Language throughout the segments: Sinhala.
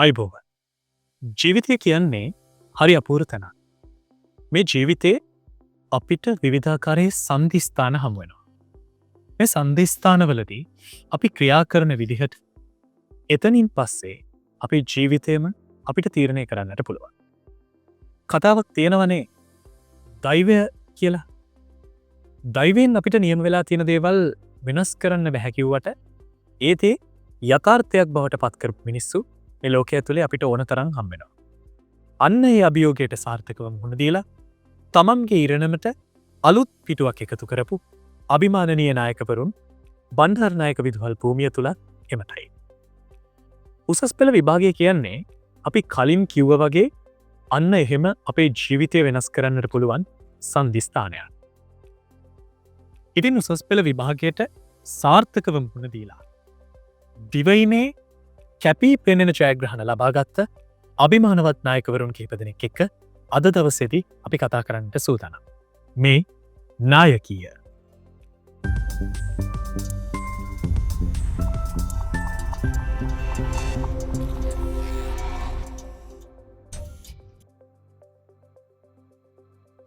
අයිබෝව ජීවිතය කියන්නේ හරි අපූර තැන. මේ ජීවිතේ අපිට විවිධාකාරයේ සන්ධිස්ථාන හමුවෙනවා. මේ සන්ධිස්ථානවලදී අපි ක්‍රියා කරන විදිහට එතනින් පස්සේ අපි ජීවිතයම අපිට තීරණය කරන්නට පුළුවන්. කතාවක් තියෙනවනේ දෛවය කියලා. දෛවයෙන් අපිට නියම වෙලා තියෙන දේවල් වෙනස් කරන්න බැහැකිව්වට ඒතේ යථාර්ථයක් බවට පත්කරපු මිනිස්සු මේ ලෝකය තුළේ අපිට ඕන තරම් හම්බෙනවා. අන්න ඒ අභියෝගයට සාර්ථකව මුහුණ දීලා තමන්ගේ ඉරණමට අලුත් පිටුවක් එකතු කරපු අභිමානනීය නායකවරුන් බණ්ඩාරනායක විදුහල් භූමිය තුළ එමටයි. උසස් පෙළ විභාගය කියන්නේ අපි කලින් කිව්ව වගේ අන්න එහෙම අපේ ජීවිතය වෙනස් කරන්නට පුළුවන් සන්ධිස්ථානයක්. ඉතින් උසස් පෙළ විභාගයට සාර්ථකව මුහුණ දීලා දිවයිනේ කැපී පෙනෙන ජයග්‍රහණ ලබාගත්ත අභිමානවත් නායකවරුන් කිහිප දෙනෙක් එක්ක අද දවසේදී අපි කතා කරන්නට සූදානම්. මේ නායකීය.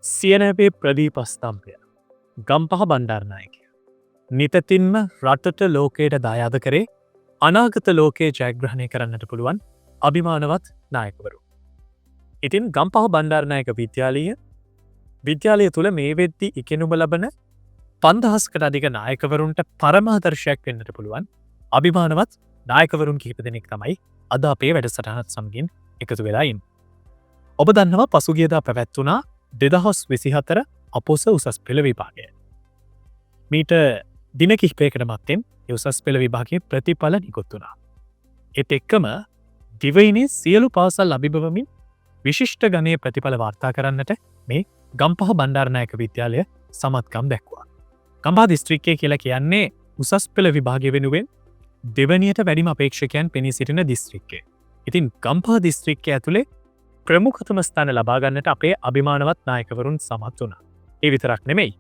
සියනැවේ ප්‍රදීපස්තම්පය ගම්පහ බණ්ඩාරනායකය. නිතතින්ම රටට ලෝකයට දායාද කරේ අනාගත ලෝකයේ ජයග්‍රහණය කරන්නට පුළුවන් අභිමානවත් නායකවරු. ඉතින් ගම්පහ බණ්ඩාරනායක විද්‍යාලය තුළ මේ වෙද්දි ඉගෙනුම ලබන 5000කට අධික නායකවරුන්ට පරමාදර්ශයක් වෙන්නට පුළුවන් අභිමානවත් නායකවරුන් කිහිප දෙනෙක් තමයි අද අපේ වැඩසටහනත් සමගින් එකතු වෙලා ඉන්නේ. ඔබ දන්නවා පසුගියදා පැවැත්වුණා 2024 අපොස උසස් පෙළ විභාගය. මීට දින කිහිපයකට මත්තෙන් උසස් පෙළ විභාගයේ ප්‍රතිඵල නිකුත් වුණා. ඒත් එක්කම දිවයිනේ සියලු පාසල් අභිබවමින් විශිෂ්ට ගණයේ ප්‍රතිඵල වාර්තා කරන්නට මේ ගම්පහ බණ්ඩාරනායක විද්‍යාලය සමත්කම් දැක්වා. ගම්පහ දිස්ත්‍රික්කය කියලා කියන්නේ උසස් පෙළ විභාගය වෙනුවෙන් දෙවනියට වැඩිම අපේක්ෂකයන් පෙනී සිටින දිස්ත්‍රික්කය. ඉතින් ගම්පහ දිස්ත්‍රික්කය ඇතුලේ ප්‍රමුඛතම ස්ථාන ලබා ගන්නට අපේ අභිමානවත් නායකවරුන් සමත් වුණා. ඒ විතරක් නෙමෙයි.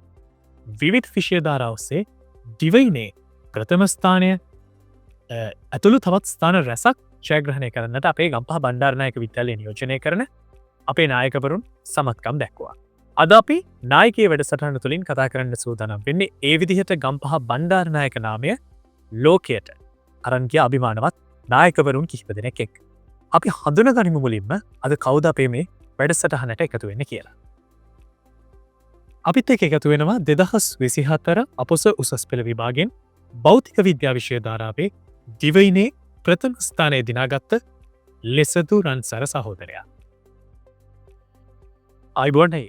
විවිධ විෂය ධාරා ඔස්සේ දිවයිනේ ප්‍රථම ස්ථානය ඇතුළු තවත් ස්ථාන රැසක් ජයග්‍රහණය කරන්නට අපේ ගම්පහ බණ්ඩාරනායක විද්‍යාලය නියෝජනය කරන අපේ නායකවරුන් සමත්කම් දැක්වා. අද අපි නායකයේ වැඩසටහන තුළින් කතා කරන්න සූදානම් වෙන්නේ ඒ විදිහට ගම්පහ බණ්ඩාරනායක නාමය ලෝකයට අරන් ගිය අභිමානවත් නායකවරුන් කිහිප දෙනෙක් එක්ක. අපි හඳුනගනිමු මුලින්ම අද කවුද අපේ මේ වැඩසටහනට එකතු වෙන්නේ කියලා. අපිත් එක්ක එකතු වෙනවා 2024 අපොස උසස් පෙළ විභාගයෙන් භෞතික විද්‍යා විෂය ධාරාවේ දිවයිනේ ප්‍රථම ස්ථානය දිනාගත්ත ලෙසතු රන්සර සහෝදරයා. අයිබෝන්යි.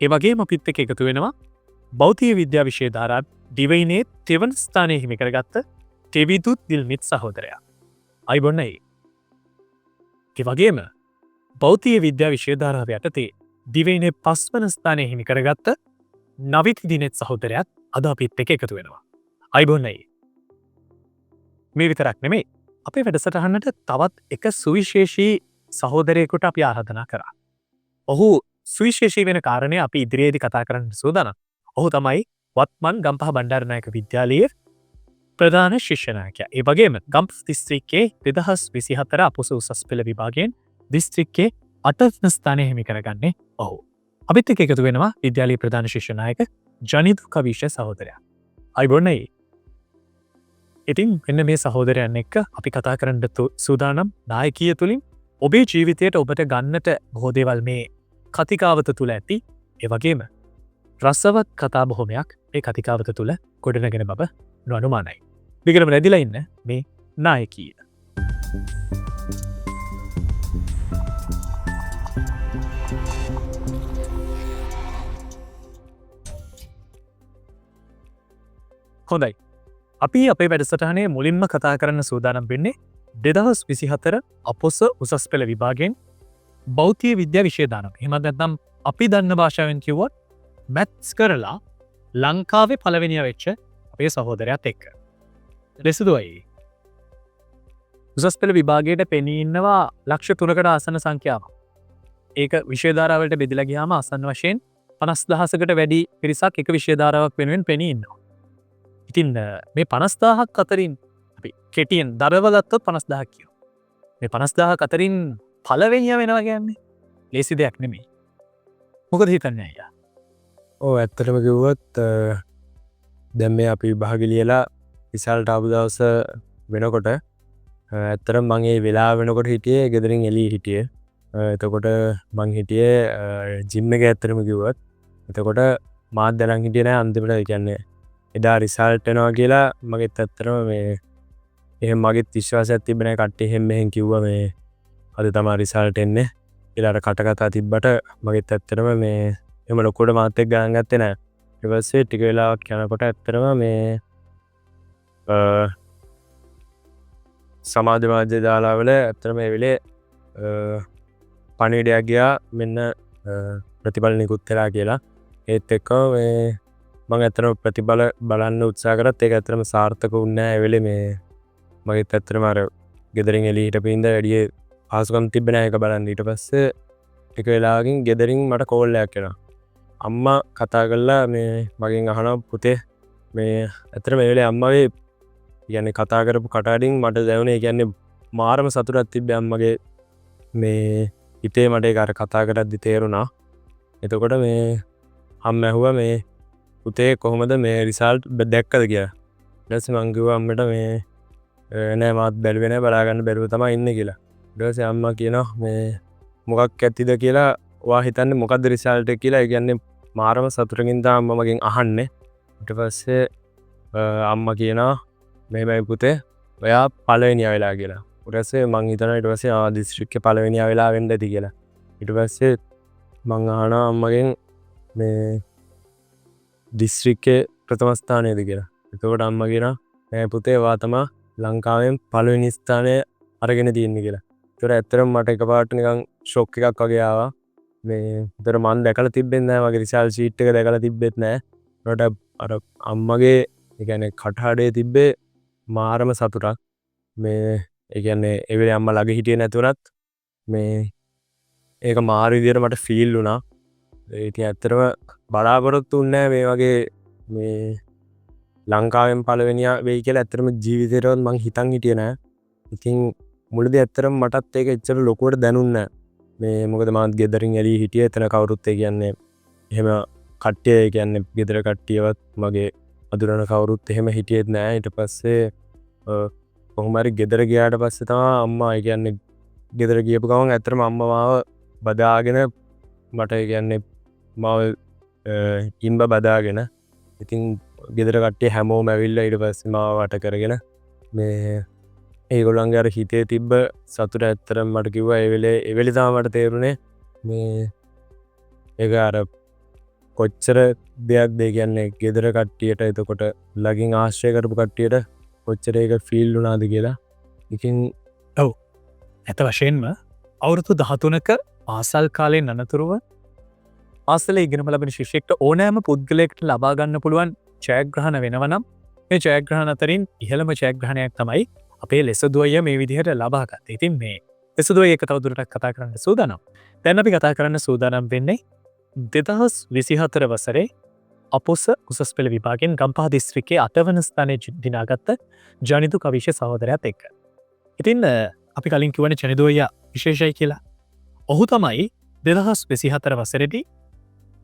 ඒ වගේම අපිත් එක්ක එකතු වෙනවා භෞතික විද්‍යා විෂය ධාරාව දිවයිනේ තෙවන ස්ථානය හිමි කරගත්ත තෙවිදුත් දිල්මිත් සහෝදරයා. අයිබොන්නයි. ඒ වගේම භෞතික විද්‍යා විෂය ධාරාව යටතේ දිවයිනේ පස්වන ස්ථානය හිමි කරගත්ත නවිත් දිනෙත් සහෝදරයාත් අද අපිත් එක්ක එකතු වෙනවා. අයිබොන්නයි. මේ විතරක් නෙමෙයි අපේ වැඩසටහනට තවත් එක සුවිශේෂී සහෝදරයෙකුට අපි ආරාධනා කරා. ඔහු සුවිශේෂී වෙන කාරණය අපි ඉදිරියේදී කතා කරන්න සූදානම්. ඔහු තමයි වත්මන් ගම්පහ බණ්ඩාරනායක විද්‍යාලයේ ප්‍රධාන ශිෂ්‍ය නායකයා. ඒ වගේම ගම්පහ දිස්ත්‍රික්කයේ 2024 අපොස උසස් පෙළ විභාගයෙන් දිස්ත්‍රික්කයේ 8වන ස්ථානය හිමි කරගන්නේ ඔහු. අපිත් එක්ක එකතු වෙනවා විද්‍යාලයේ ප්‍රධාන ශිෂ්‍ය නායක ජනිදු කවිෂ සහෝදරයා. අයිබෝන්නයි. ඉතින් මෙන්න මේ සහෝදරයන් එක්ක අපි කතා කරන්න සූදානම් නායකීය තුලින් ඔබේ ජීවිතයට ඔබට ගන්නට බොහෝ දේවල් මේ කතිකාවත තුල ඇති. ඒ වගේම රසවත් කතා බොහොමයක් මේ කතිකාවත තුල ගොඩනගෙන බව නොඅනුමානයි. විග්‍රම රැදිලා ඉන්න මේ නායකීය. හොඳයි. අපි අපේ වැඩසටහනේ මුලින්ම කතා කරන්න සූදානම් වෙන්නේ 2024 අපොස උසස් පෙළ විභාගයෙන් භෞතික විද්‍යා විෂය දානම. එහෙම නැත්නම් අපි දන්න භාෂාවෙන් කිව්වොත් මැත්ස් කරලා ලංකාවේ පළවෙනියා වෙච්ච අපේ සහෝදරයාත් එක්ක. ලෙසදුවයි. උසස් පෙළ විභාගයට පෙනී ඉන්නවා ලක්ෂ 3කට ආසන්න සංඛ්‍යාවක්. ඒක විෂය ධාරාවලට බෙදලා ගියාම ආසන්න වශයෙන් 50000කට වැඩි පිරිසක් එක විෂය ධාරාවක් වෙනුවෙන් පෙනී ඉන්නවා. ඉතින් මේ 50000ක් අතරින් අපි කෙටියෙන් දරවගත්තොත් 50,000 කියමු. මේ 50,000 අතරින් පළවෙනියා වෙනවා කියන්නේ ලේසි දෙයක් නෙමෙයි. මොකද හිතන්නේ අයියා? ඕ ඇත්තටම කිව්වොත් දැන් මේ අපි විභාගෙ ලියලා රිසල්ට් ආපු දවස වෙනකොට ඇත්තටම මම ඒ වෙලාව වෙනකොට හිටියේ ගෙදරින් එළියේ හිටියේ. එතකොට මං හිටියේ ජිම් එකේ ඇත්තටම කිව්වොත්. එතකොට මාත් දැනන් හිටියේ නෑ අන්තිමට ඒ කියන්නේ එදා රිසල්ට් එනවා කියලා මගෙත් ඇත්තටම මේ එහෙම මගෙත් විශ්වාසයක් තිබ්බේ නෑ. කට්ටිය එහෙම මෙහෙම කිව්වා මේ අද තමයි රිසල්ට් එන්නේ කියලා අර කට කතා තිබ්බට මගෙත් ඇත්තටම මේ එහෙම ලොකුවට මාත් එක්ක ගණන් ගත්තේ නෑ. ඊට පස්සේ ටික වෙලාවක් යනකොට ඇත්තටම මේ සමාජ මාධ්‍ය දාලා වල ඇත්තටම මේ වෙලේ පණිවිඩයක් ගියා මෙන්න ප්‍රතිඵල නිකුත් වෙලා කියලා. ඒත් එක්කම මේ මම ඇත්තටම ප්‍රතිඵල බලන්න උත්සාහ කරත් ඒක ඇත්තටම සාර්ථක වුණේ නෑ. ඒ වෙලේ මේ මගෙත් ඇත්තටම අර ගෙදරින් එළිය හිටපින්ද වැඩි පහසුකම් තිබ්බේ නෑ ඒක බලන්න. ඊට පස්සේ ටික වෙලාවකින් ගෙදරින් මට කෝල් එකක් එනවා. අම්මා කතා කරලා මේ මගෙන් අහනවා පුතේ මේ ඇත්තටම මේ වෙලේ අම්මගේ කියන්නේ කතා කරපු කටහඬින් මට දැනුනේ කියන්නේ මාරම සතුටක් තිබ්බේ අම්මගේ මේ හිතේ මට ඒක අර කතා කරද්දි තේරුණා. එතකොට මේ අම්ම ඇහුවා මේ පුතේ කොහොමද මේ රිසල්ට් දැක්කද කියලා. ඊට පස්සේ මං කිව්වා අම්මට මේ නෑ මාත් බැලුවේ නෑ බලා ගන්න බැරුව තමයි ඉන්නේ කියලා. ඊට පස්සේ අම්මා කියනවා මේ මොකක් ඇතිද කියලා ඔයා හිතන්නේ මොකද්ද රිසල්ට් එක කියලා. ඒ කියන්නේ මාරම සතුටකින් තමයි අම්මා මගෙන් අහන්නේ. ඊට පස්සේ අම්මා කියනවා මෙහෙමයි පුතේ ඔයා පළවෙනියා වෙලා කියලා. ඊට පස්සේ මං හිතනවා ඊට පස්සේ දිස්ත්‍රික්කේ පළවෙනියා වෙලා වෙන්න ඇති කියලා. ඊට පස්සේ මං අහනවා අම්මගෙන් මේ දිස්ත්‍රික්කේ ප්‍රථම ස්ථානයේද කියලා. එතකොට අම්මා කියනවා නෑ පුතේ ඔයා තමයි ලංකාවෙන් පළවෙනි ස්ථානය අරගෙන තියෙන්නේ කියලා. ඒතර ඇත්තටම මට එකපාරට නිකන් ෂොක් එකක් වගේ ආවා. මේ ඒතර මම දැකලා තිබ්බෙත් නෑ මගේ රිසල්ට් ෂීට් එක දැකලා තිබ්බෙත් නෑ. ඒකට අර අම්මගේ ඒ කියන්නේ කටහඬේ තිබ්බේ මාරම සතුටක්. මේ ඒ කියන්නේ ඒ වෙලේ අම්මා ළඟ හිටියේ නැතුණත් මේ ඒක මාර විදියට මට ෆීල් වුණා. ඒ ඉතින් ඇත්තටම බලාපොරොත්තු වෙන්නේ නෑ මේ වගේ මේ ලංකාවෙන් පළවෙනියා වෙයි කියලා ඇත්තටම ජීවිතේටවත් මං හිතන් හිටියේ නෑ. ඉතින් මුලදී ඇත්තටම මටත් ඒක එච්චර ලොකුවට දැනුන්නේ නෑ. මේ මොකද මම ගෙදරින් එළිය හිටියේ එතන කවුරුත් ඒ කියන්නේ එහෙම කට්ටිය ඒ කියන්නේ ගෙදර කට්ටියවත් මගේ අඳුරන කවුරුත් එහෙම හිටියෙත් නෑ. ඊට පස්සේ කොහොම හරි ගෙදර ගියාට පස්සේ තමයි අම්මා ඒ කියන්නේ ගෙදර ගියපු ගමන් ඇත්තටම අම්මා මාව බදාගෙන මට ඒ කියන්නේ මාව ඉම්බ බදාගෙන ඉතින් ගෙදර කට්ටිය හැමෝම ඇවිල්ලා ඊට පස්සේ මාව වට කරගෙන මේ ඒගොල්ලන්ගේ අර හිතේ තිබ්බ සතුට ඇත්තටම මට කිව්වා ඒ වෙලේ තමයි මට තේරුනේ මේ ඒක අර කොච්චර දෙයක්ද ඒ කියන්නේ ගෙදර කට්ටියට එතකොට ළඟින් ආශ්‍රය කරපු කට්ටියට කොච්චර ඒක ෆීල් වුණාද කියලා. ඉතින් ඔව් ඇත්ත වශයෙන්ම අවුරුදු 13ක පාසල් කාලයෙන් අනතුරුව පාසලේ ඉගෙනම ලැබෙන ශිෂ්‍යෙක්ට ඕනෑම පුද්ගලයෙක්ට ලබා ගන්න පුළුවන් ජයග්‍රහණ වෙනවා නම් මේ ජයග්‍රහණ අතරින් ඉහළම ජයග්‍රහණයක් තමයි අපේ ලෙසදුවය මේ විදිහට ලබා ගත්තේ. ඉතින් මේ ලෙසදුවය එක තවදුරටත් කතා කරන්න සූදානම්. දැන් අපි කතා කරන්න සූදානම් වෙන්නේ 2024 වසරේ අපොස උසස් පෙළ විභාගයෙන් ගම්පහ දිස්ත්‍රික්කයේ 8 වන ස්ථානයේ දිනාගත්ත ජනිදු කවිෂ සහෝදරයාත් එක්ක. ඉතින් අපි කලින් කිව්වනේ ජනිදු අයියා විශේෂයි කියලා. ඔහු තමයි 2024 වසරේදී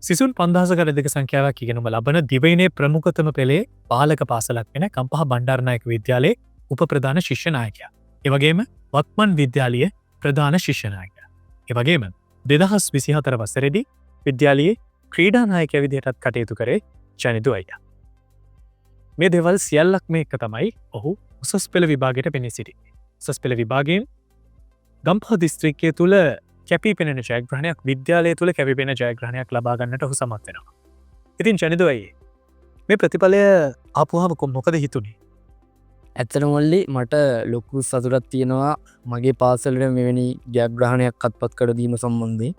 සිසුන් 5000ක අධික සංඛ්‍යාවක් ඉගෙනුම ලබන දිවයිනේ ප්‍රමුඛතම පෙළේ බාලක පාසලක් වෙන ගම්පහ බණ්ඩාරනායක විද්‍යාලයේ උප ප්‍රධාන ශිෂ්‍ය නායකයා. ඒ වගේම වත්මන් විද්‍යාලයේ ප්‍රධාන ශිෂ්‍ය නායකයා. ඒ වගේම 2024 වසරේදී විද්‍යාලයේ ක්‍රීඩා නායකයා විදිහටත් කටයුතු කරේ ජනිදු අයියා. මේ දේවල් සියල්ලක්ම එක්ක තමයි ඔහු උසස් පෙළ විභාගයට පෙනී සිටින්නේ. උසස් පෙළ විභාගයෙන් ගම්පහ දිස්ත්‍රික්කය තුල කැපී පෙනෙන ජයග්‍රහණයක් විද්‍යාලය තුල කැපී පෙනෙන ජයග්‍රහණයක් ලබා ගන්නට ඔහු සමත් වෙනවා. ඉතින් ජනිදු අයියේ මේ ප්‍රතිඵලය ආපුවාම මොකද හිතුනේ? ඇත්තට මොල්ලි මට ලොකු සතුටක් තියෙනවා මගේ පාසලට මෙවැනි ජයග්‍රහණයක් අත්පත් කර දීම සම්බන්ධයෙන්.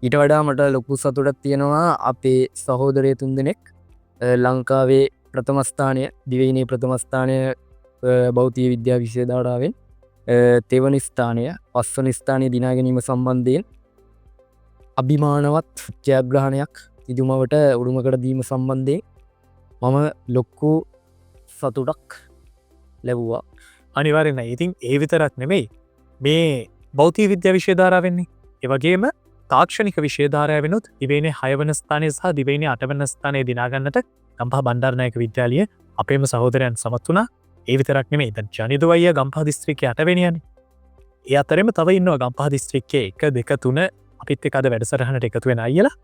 ඊට වඩා මට ලොකු සතුටක් තියෙනවා අපේ සහෝදරය තුන්දෙනෙක් ලංකාවේ ප්‍රථම ස්ථානය දිවයිනේ ප්‍රථම ස්ථානය භෞතික විද්‍යා විෂය ධාරාවෙන් තෙවනි ස්ථානය පස්වනි ස්ථානය දිනා ගැනීම සම්බන්ධයෙන් අභිමානවත් ජයග්‍රහණයක් ඉදුමවට උරුමකර දීම සම්බන්ධයෙන් මම ලොක්කු සතුටක් ලැබුවා. අනිවාරෙන් ඉතින් ඒ විතරක් නෙමෙයි මේ බෞතිී විද්‍යා විශේධාරා වෙන්නේ ඒවගේම තාක්ෂණික විශේධාරය වෙනුත් දිවයිනේ 6 වන ස්ථානය සහ දිවයිනේ 8 වන ස්ථානයේ දිනාගන්නට ගම්පහ බණ්ඩාරනායක විද්‍යාලය අපේම සහෝදරයන් සමත් වුණා. ඒ විතරක් නෙමෙයි දැන් ජනිදු අයියා ගම්පහ දිස්ත්‍රික්කයේ 8 වෙනියනේ. ඒ අතරෙම තව ඉන්නවා ගම්පහ දිස්ත්‍රික්කයේ 1 2 3 අපිත් එක්ක අද වැඩසටහනට එකතු වෙන අයියලා.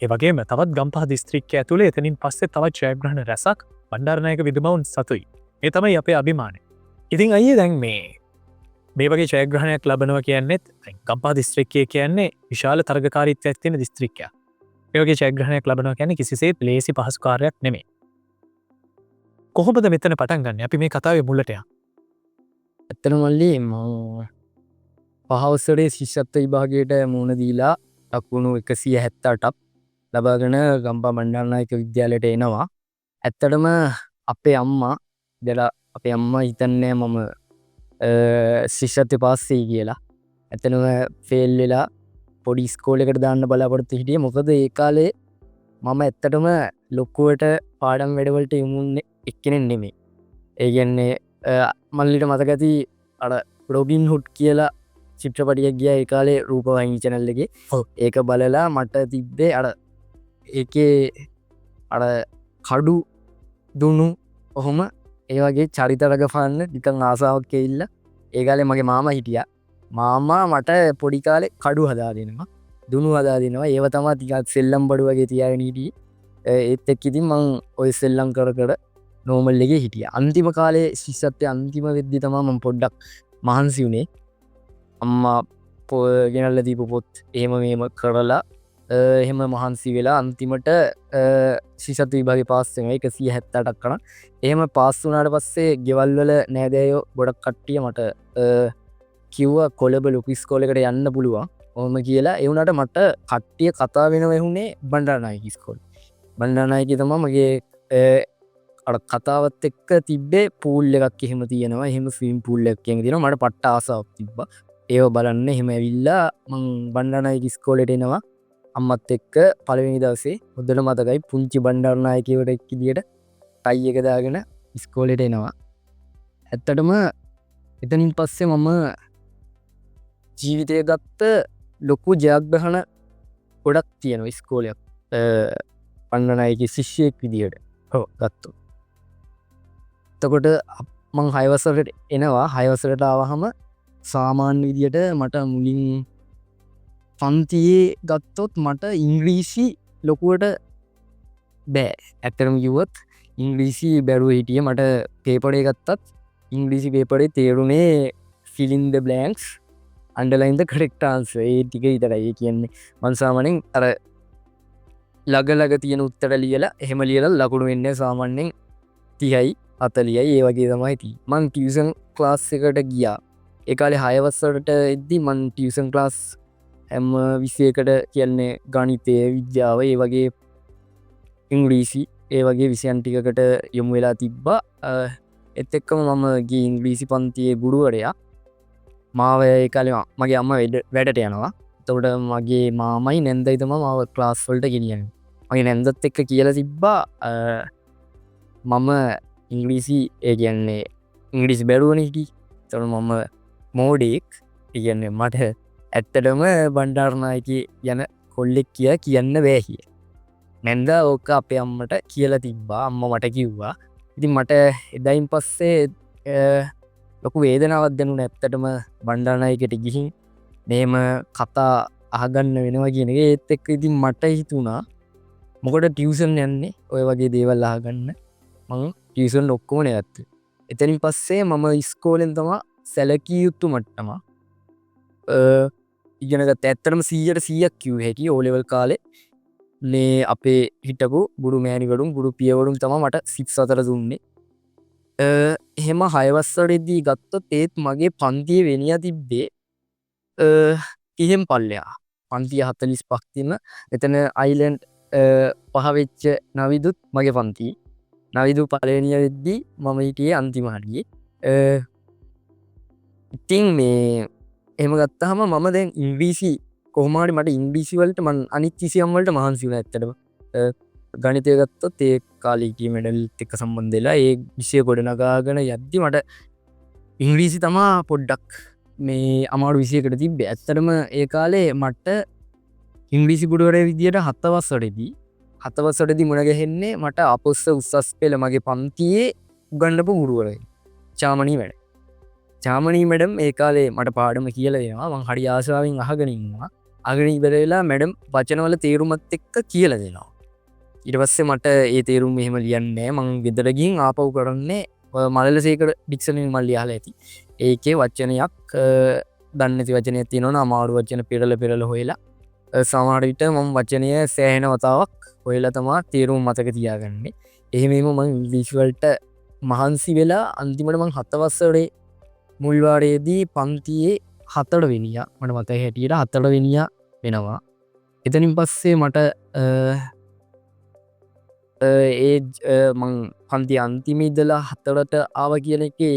ඒ වගේම තවත් ගම්පහ දිස්ත්‍රික්කය ඇතුලේ එතනින් පස්සේ තවත් ජයග්‍රහණ රැසක් බණ්ඩාරනායක විදුමවුන් සතුයි. මේ තමයි අපේ අභිමානය. ඉතින් අයියේ දැන් මේ වගේ ජයග්‍රහණයක් ලබනවා කියන්නෙත් ගම්පහ දිස්ත්‍රික්කය කියන්නේ විශාල තරගකාරීත්වයක් තියෙන දිස්ත්‍රික්කයක්. මේ වගේ ජයග්‍රහණයක් ලබනවා කියන්නේ කිසිසේත් ලේසි පහසු කාර්යයක් නෙමෙයි. කොහොමද මෙතන පටන් ගන්න? අපි මේ කතාවේ මුලට යමු. ඇත්තටම මල්ලි පහවසරේ ශිෂ්‍යත්ව විභාගයට මුහුණ දීලා ලකුණු 178ක් ලබාගෙන ගම්පහ බණ්ඩාරනායක විද්‍යාලයට එනවා. ඇත්තටම අපේ අම්මා අපේ අම්මා හිතන්නේ මම ශිෂ්‍යත්වය පාස් වෙයි කියලා. ඇත්තටම ෆේල් වෙලා පොඩි ඉස්කෝලේකට දාන්න බලාපොරොත්තු හිටියේ. මොකද ඒ කාලේ මම ඇත්තටම ලොකුවට පාඩම් වැඩවලට යොමු වෙන්නේ එක්කෙනෙක් නෙමෙයි. ඒ කියන්නේ මල්ලිට මතක ඇති අර රොබින් හුඩ් කියලා චිත්‍රපටියක් ගියා ඒ කාලේ රූපවාහිනී channel එකේ. ඒක බලලා මට තිබ්බේ අර ඒකේ අර කඩු දුනු ඔහොම ඒ වගේ චරිත රඟපාන්න නිකන් ආසාවක් ඇවිල්ලා ඒ කාලේ මගේ මාමා හිටියා. මාමා මට පොඩි කාලේ කඩු හදා දෙනවා, දුනු හදා දෙනවා. ඒව තමයි ටිකක් සෙල්ලම් බඩු වගේ තියාගෙන හිටියේ. ඒත් එක්ක ඉතින් මං ওই සෙල්ලම් කර නෝමල් එකේ හිටියා. අන්තිම කාලේ ශිෂ්‍යත්වයේ අන්තිම වෙද්දි තමයි මම පොඩ්ඩක් මහන්සි වුණේ. අම්මා ගෙනල්ලා දීපු පොත් එහෙම මේම කරලා එහෙම මහන්සි වෙලා අන්තිමට ශිෂ්‍යත්ව විභාගේ පාස් වෙනවා 178ක් කරා. එහෙම පාස් වුණාට පස්සේ ගෙවල් වල නෑදෑයෝ ගොඩක් කට්ටිය මට කිව්වා කොළඹ ලොකු ඉස්කෝලේකට යන්න පුළුවන්. ඔහොම කියලා. ඒ වුණාට මට කට්ටිය කතා වෙනව ඇහුනේ බණ්ඩාරනායක ඉස්කෝලේ. බණ්ඩාරනායකේ තමයි මගේ අර කතාවත් එක්ක තිබ්බේ පූල් එකක් එහෙම තියෙනවා. එහෙම ස්විමින් පූල් එකක් තියෙනවා. මට පට්ට ආසාවක් තිබ්බා. ඒව බලන්න එහෙම ඇවිල්ලා මං බණ්ඩාරනායක ඉස්කෝලේට එනවා. අම්මත් එක්ක පළවෙනි දවසේ හොඳට මතකයි පුංචි බණ්ඩාරනායකයෙකුට එක්ක විදියට ටයි එක දාගෙන ඉස්කෝලේට එනවා. ඇත්තටම එතනින් පස්සේ මම ජීවිතය ගත්ත ලොකු ජයග්‍රහණ ගොඩක් තියෙනවා ඉස්කෝලයක්. බණ්ඩාරනායක ශිෂ්‍යයෙක් විදියට ගත්තොත්. එතකොට මං 6 වසරට එනවා. 6 වසරට ආවහම සාමාන්‍ය විදියට මට මුලින් පන්තියේ ගත්තොත් මට ඉංග්‍රීසි ලොකුවට බෑ. ඇත්තටම කිව්වොත් ඉංග්‍රීසි බැරුව හිටියේ. මට පේපරේ ගත්තත් ඉංග්‍රීසි පේපරේ තේරුනේ fill in the blanks, underline the correct answer. ඒ ටික විතරයි. ඒ කියන්නේ මං සාමාන්‍යයෙන් අර ළඟ තියෙන උත්තර ලියලා එහෙම ලියලා ලකුණු වෙන්නේ සාමාන්‍යයෙන් 30යි 40යි ඒ වගේ තමයි තියෙන්නේ. මං ටියුෂන් ක්ලාස් එකට ගියා. ඒ කාලේ 6 වසරට එද්දි මං ටියුෂන් ක්ලාස් හැම විෂයකට කියන්නේ ගණිතය, විද්‍යාව, ඒ වගේ ඉංග්‍රීසි ඒ වගේ විෂයන් ටිකකට යොමු වෙලා තිබ්බා. ඒත් එක්කම මම ගියේ ඉංග්‍රීසි පන්තියේ ගුරුවරයා මාව ඒ කාලේ මගේ අම්මා වැඩට යනවා. එතකොට මගේ මාමයි නැන්දයි තමයි මාව ක්ලාස් වලට ගෙනියන්නේ. මගේ නැන්දත් එක්ක කියලා තිබ්බා මම ඉංග්‍රීසි ඒ කියන්නේ ඉංග්‍රීසි බැරුවනේ හිටියේ. එතකොට මම මෝඩෙක්. ඒ කියන්නේ මට ඇත්තටම බණ්ඩාරනායකේ යන කොල්ලෙක් කියන්න බෑ කිය. නැන්දා ඕක අපේ අම්මට කියලා තිබ්බා. අම්මා මට කිව්වා. ඉතින් මට එදායින් පස්සේ ලොකු වේදනාවක් දැනුණා. ඇත්තටම බණ්ඩාරනායකයට ගිහින් මෙහෙම කතා අහගන්න වෙනවා කියන එක. ඒත් එක්ක ඉතින් මට හිතුණා මොකටද ටියුෂන් යන්නේ ඔය වගේ දේවල් අහගන්න. මම ටියුෂන් ඔක්කොම නැවැත්තුවා. එතනින් පස්සේ මම ඉස්කෝලෙන් තමයි සැලකිය යුතු මට්ටම ඉගෙන ගත්තා. ඇත්තටම 100% කිව්ව හැකි ඕ ලෙවල් කාලේ මේ අපේ හිටපු ගුරු මෑණිවරුන් ගුරු පියවරුන් තමයි මට සිත් 4 දුන්නේ. එහෙම 6 වසරේදී ගත්තොත් ඒත් මගේ පන්තියේ වෙනියා තිබ්බේ ඉහෙම් පල්ලෙහා. පන්තිය 45ක් තියෙන. එතන අයිලන්ඩ් 5 වෙච්ච නවිදුත් මගේ පන්තියේ. නවිදු පළවෙනිය වෙද්දී මම හිටියේ අන්තිම හරියේ. ඉතින් මේ එහෙම ගත්තාම මම දැන් ඉංග්‍රීසි කොහොම හරි මට ඉංග්‍රීසි වලට මම අනිත් විෂයන් වලට මහන්සි වුණා. ඇත්තටම ගණිතය ගත්තොත් ඒ කාලේ කී මෙඩල් එක්ක සම්බන්ධ වෙලා ඒ විෂය ගොඩ නගාගෙන යද්දි මට ඉංග්‍රීසි තමා පොඩ්ඩක් මේ අමාරු විසියකට තිබ්බ. ඇත්තරම ඒ කාලේ මට ඉංග්‍රීසි ගුරුවරය විදියට 7 වසරේදී 7 වසරේදී මුණ ගැහෙන්නේ මට අපොස්ස උසස් පෙළ මගේ පන්තියේ උගන්වපු ගුරුවරයෙක්. චාමනී වැඩ. චාමනී මැඩම් ඒ කාලේ මට පාඩම කියලා දෙනවා. මං හරි ආසාවෙන් අහගෙන ඉන්නවා. අහගෙන ඉවර වෙලා මැඩම් වචනවල තේරුමත් එක්ක කියලා දෙනවා. ඊට පස්සේ මට ඒ තේරුම් මෙහෙම ලියන්නේ නැහැ. මං ගෙදර ගිහින් ආපහු කරන්නේ මලලසේකර ඩික්ෂනරි මම ලියලා ඇති. ඒකේ වචනයක් දන්නේ නැති වචනයක් තියෙනවනේ අමාරු වචන පෙරලා හොයලා සමහර විට මම වචනය සෑහෙන වතාවක් හොයලා තමයි තේරුම මතක තියාගන්නේ. එහෙමම මම ඉංග්‍රීසි වලට මහන්සි වෙලා අන්තිමට මං 7 වසරේ මුල් වාරයේදී පන්තියේ 4 වෙනියා මට මතක හැටියට 4 වෙනියා වෙනවා. එතනින් පස්සේ මට මං පන්ති අන්තිම ඉදලා 4ට ආව කියන එකේ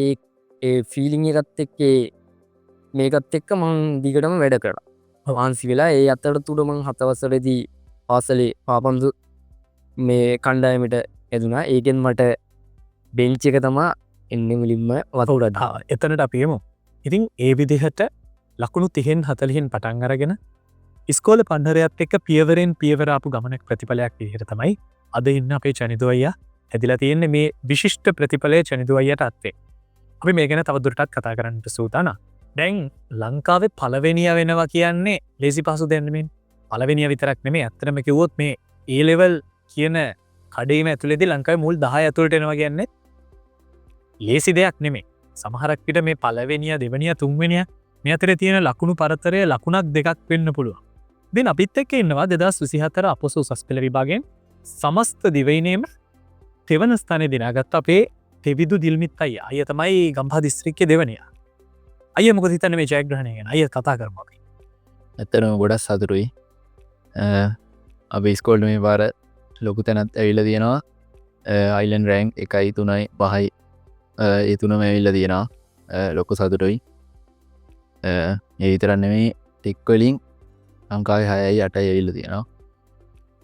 ඒ ෆීලිං එකත් එක්ක මේකත් එක්ක මං දිගටම වැඩ කරා. වහන්සි වෙලා ඒ අතරතුර මං 7 වසරේදී පාසලේ පාපන්දු මේ කණ්ඩායමට ඇදුනා. ඒකෙන් මට බෙන්ච් එක තමා එන්නේ මුලින්ම වතුරට. එතනට අපි යමු. ඉතින් ඒ විදිහට ලකුණු 30න් 40න් පටන් අරගෙන ඉස්කෝල පණ්ඩරයත් එක්ක පියවරෙන් පියවර ආපු ගමනක් ප්‍රතිඵලයක් විදිහට තමයි අද ඉන්න අපේ චනිදු අයියා හැදිලා තියෙන්නේ. මේ විශිෂ්ට ප්‍රතිඵලය චනිදු අයියට අත්වේ. අපි මේ ගැන තවදුරටත් කතා කරන්න සූදානම්. දැන් ලංකාවේ පළවෙනියා වෙනවා කියන්නේ ලේසි පහසු දෙයක් නෙමෙයි. පළවෙනියා විතරක් නෙමෙයි. ඇත්තටම කිව්වොත් මේ A level කියන කඩේම ඇතුළේදී ලංකාවේ මුල් 10 ඇතුළට එනවා කියන්නේ ලේසි දෙයක් නෙමෙයි. සමහරක් විට මේ පළවෙනියා දෙවෙනියා තුන්වෙනියා මේ අතරේ තියෙන ලකුණු පරතරය ලකුණක් දෙකක් වෙන්න පුළුවන්. දැන් අපිත් එක්ක ඉන්නවා 2024 අපොස උසස් පෙළ විභාගයෙන් සමස්ත දිවයිනේම තෙවන ස්ථානයේ දිනාගත්ත අපේ තෙවිදු දිල්මිත් අයියා. අයියා තමයි ගම්පහ දිස්ත්‍රික්කයේ දෙවනියා. අයියා මොකද හිතන්නේ මේ ජයග්‍රහණය ගැන? අයියා කතා කරමු අපි. ඇත්තටම ගොඩක් සතුටුයි. අපි ඉස්කෝලේ මේ පාර ලොකු තැනක් ඇවිල්ලා තියෙනවා. අයිලන්ඩ් රෑන්ක් 1යි 3යි 5යි ඒ තුනම ඇවිල්ලා තියෙනවා. ලොකු සතුටුයි. ඒ විතරක් නෙමෙයි ටික් වලින් ලංකාවේ 6යි 8යි ඇවිල්ලා තියෙනවා.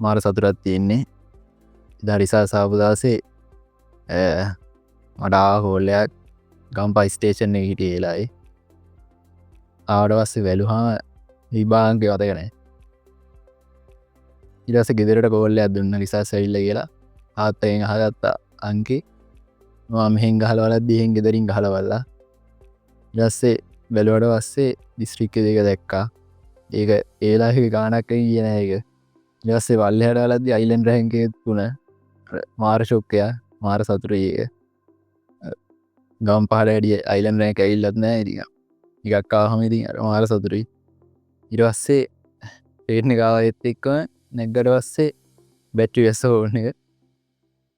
මාර සතුටක් තියෙන්නේ. ඉදා රිසර්ච් ආපු දවසේ මට හෝල්ලයක් ගම්පහ ස්ටේෂන් එකේ හිටියේ වෙලාවේ ආවට පස්සේ වැළුවාම විභාගය මතක නැහැ. ඊට පස්සේ ගෙදරට කෝල් එකක් දුන්නා රිසර්ච් ඇවිල්ලා කියලා. තාත්තගෙන් අහගත්තා අංකේ. මම මෙහෙන් ගහලා වලද්දී එහෙන් ගෙදරින් ගහලා වල්ලා. ඊට පස්සේ බැලුවට පස්සේ දිස්ත්‍රික්ක දෙක දැක්කා. ඒක ඒ වෙලාවේ ගානක් ගියේ නෑ ඒක. ඊට පස්සේ වල්ලෙහාට වලද්දී අයිලන්ඩ් රෑන්ක් එකේ 3 මාර ෂොක් එක මාර සතුටුයි ඒක. ගම්පහට වැඩිය අයිලන්ඩ් රෑන්ක් ඇවිල්ලත් නෑ ඉතින්. ටිකක් ආවම ඉතින් අර මාර සතුටුයි. ඊට පස්සේ ට්‍රේන් එක ආව ඒත් එක්කම නැග්ගට පස්සේ බැටරි වැස්ස ඕන එක.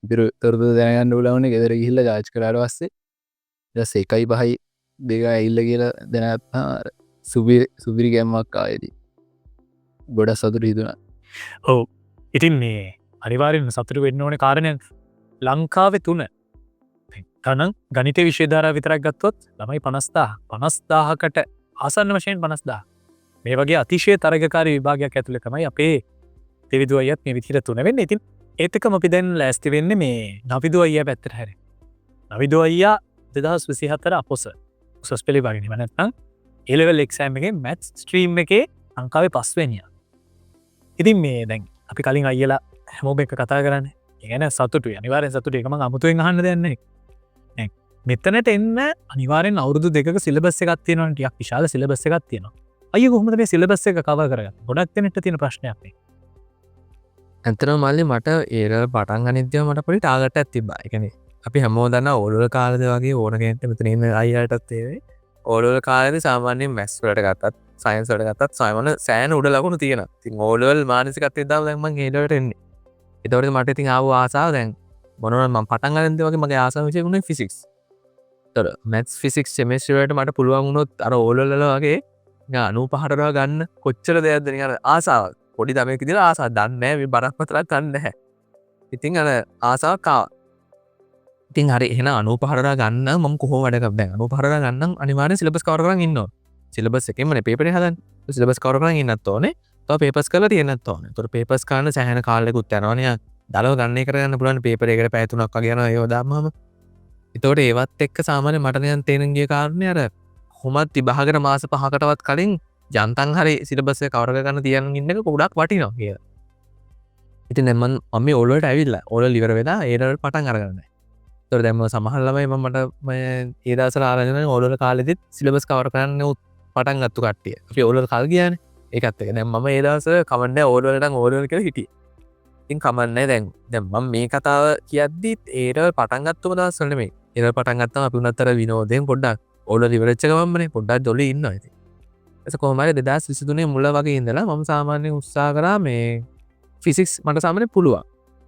ඉතින් තොරතුරු දැනගන්න උලවන්නේ ගෙදර ගිහිල්ලා charge කරාට පස්සේ ඊට පස්සේ 1යි 5යි 2යි ඇවිල්ලා කියලා දැනගත්තා. සුපිරි ගැම්මක් ආවේදී. ගොඩක් සතුටු හිතුණා. ඔව්. ඉතින් මේ අනිවාර්යෙන් සතුටු වෙන්න ඕනේ කාරණයක් ලංකාවේ 3 ගණන් ගණිත විෂය ධාරාව විතරක් ගත්තොත් ළමයි 50000කට ආසන්න වශයෙන් 50000. මේ වගේ අතිශය තරගකාරී විභාගයක් ඇතුළේ තමයි අපේ තෙවිදු අයියත් මේ විදිහට 3 වෙන්නේ. ඉතින් ඒත් එක්කම අපි දැන් ලෑස්ති වෙන්නේ මේ නවිදු අයියා පැත්තට හැරෙන්න. නවිදු අයියා 2024 අපොස උසස් පෙළ විභාගෙ නෙවෙයි නැත්නම් A level exam එකේ maths stream එකේ ලංකාවේ 5 වෙනියා. ඉතින් මේ දැන් අපි කලින් අයියලා හැමෝම එක කතා කරන්නේ. ඒ කියන්නේ සතුටුයි. අනිවාර්යෙන් සතුටුයි. ඒක මම අමුතුවෙන් අහන්න දෙයක් නැහැ. දැන් මෙතනට එන්න අනිවාර්යෙන් අවුරුදු 2ක සිලබස් එකක් තියෙනවනේ. ටිකක් විශාල සිලබස් එකක් තියෙනවා. අයියෝ කොහොමද මේ සිලබස් එක කවර් කරගන්නේ? ගොඩක් දෙනෙක්ට තියෙන ප්‍රශ්නයක් මේ. ඇත්තටම මල්ලි මට ඒර පටන් ගනිද්දිම මට පොඩි ටාගට් එකක් තිබ්බා. ඒ කියන්නේ අපි හැමෝම දන්නා ඕලවල කාලේ වගේ ඕන කෙනෙක්ට මෙතන ඉන්න අයියටත් ඒ ඕලවල කාලේදී සාමාන්‍යයෙන් මැත්ස් වලට ගත්තත් සයන්ස් වලට ගත්තත් සාමාන්‍ය සෑහෙන උඩ ලකුණු තියෙනවා. ඉතින් ඕලවල් මානසිකත්වයෙන් දාලා දැන් මම ඒ ලෙවලට එන්නේ. ඒතකොට මට ඉතින් ආව ආසාව දැන් මොනවද මම පටන් ගන්න දේ වගේ මගේ ආසාව විෂය වුණේ ෆිසික්ස්. ඒතර මැත්ස් ෆිසික්ස් කෙමිස්ට්‍රි වලට මට පුළුවන් වුණොත් අර ඕලවල වගේ 95ට ගන්න කොච්චර දෙයක්ද නිකන් ආසාවක්. පොඩි දමයෙක් විදිහට ආසාවක් දන්නේ නැහැ මේ බරපතලක් ගන්න නැහැ. ඉතින් අර ආසාවක් ආවා. ඉතින් හරි එහෙනම් 95ට ගන්න මම කොහොම වැඩ කරද දැන් 95ට ගන්න අනිවාර්යෙන් සිලබස් කවර් කරන් ඉන්න ඕනේ. සිලබස් එකෙන්මනේ පේපරේ හදන්නේ. සිලබස් කවර් කරන් ඉන්නත් ඕනේ. තව පේපර්ස් කරලා තියෙන්නත් ඕනේ. ඒතකොට පේපර්ස් ගන්න සෑහෙන කාලෙකුත් යනවනේ. දලව ගන්න එක කරගන්න පුළුවන් පේපර් එකකට පැය 3ක් වගේ යනවා ඒව දාන්නම. එතවට ඒවත් එක්ක සාමාන්‍ය මටනයන් තේනගේ කාරණය අර හොමත් විභාගන මාස 5කටවත් කලින් ජන්තන් හරි සිලබස් එක කවර ගන්න තියන් ඉන්නක ගොඩක් වටිනවා කියලා. ඉතින් දැන් මම අම්මේ ඔලුවට ඇවිල්ලා ඔලුව ඉවර වෙලා ඒරවල පටන් අරගන්න. ඒතකොට දැන් මම සමහර ළමයි මට ඒ දවස්වල ආරගෙන ඔලුවල කාලෙදිත් සිලබස් කවර කරන්න පටන් ගත්තු කට්ටිය. අපි ඔලුවල කල් ගියානේ. ඒකත් එක. දැන් මම ඒ දවස්වල කමන්නේ ඔලුවල නම් ඔලුවල කියලා හිටියේ. ඉතින් කමන්නේ දැන් මම මේ කතාව කියද්දිත් ඒරවල පටන් ගත්තම දවස්වල නෙමෙයි. ඒරවල පටන් ගත්තම අපි උනත්තර විනෝදයෙන් පොඩ්ඩක් ඔලුවල ඉවරච්ච ගමන්මනේ පොඩ්ඩක් දොලේ ඉන්නවා ඉතින්. ඒක කොහොම හරි 2023 මුල වගේ ඉඳලා මම සාමාන්‍යයෙන් උත්සාහ කරා මේ ෆිසික්ස් මට සාමාන්‍යයෙන් පුළුවන්.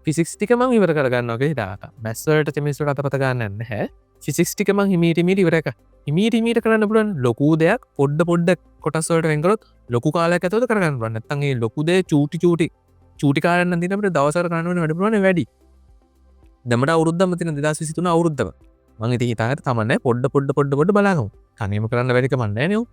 ෆිසික්ස් ටික මම ඉවර කරගන්නවා කියලා හිතාගත්තා. මැත්ස් වලට කෙමිස්ට්‍රි වලට අතපත ගන්න නැහැ. ෆිසික්ස් ටික මම හිමීට ඉවර කරා. හිමීට කරන්න පුළුවන් ලොකු දෙයක් පොඩ කොටස් වලට වෙන් කරොත් ලොකු කාලයක් ඇතුළත කරගන්න පුළුවන්. නැත්නම් ඒ ලොකු දේ චූටි කාලයක් නම් දින අපිට දවසකට කරන්න වෙන වැඩ පුළුවන් වැඩි. දැම්මට අවුරුද්දම තියෙන 2023 අවුරුද්දම. මම ඉතින් හිතාගත්තා තමන්නේ පොඩ බලාගමු. තනියම කරන්න වැඩි කමක් නැහැ නේ.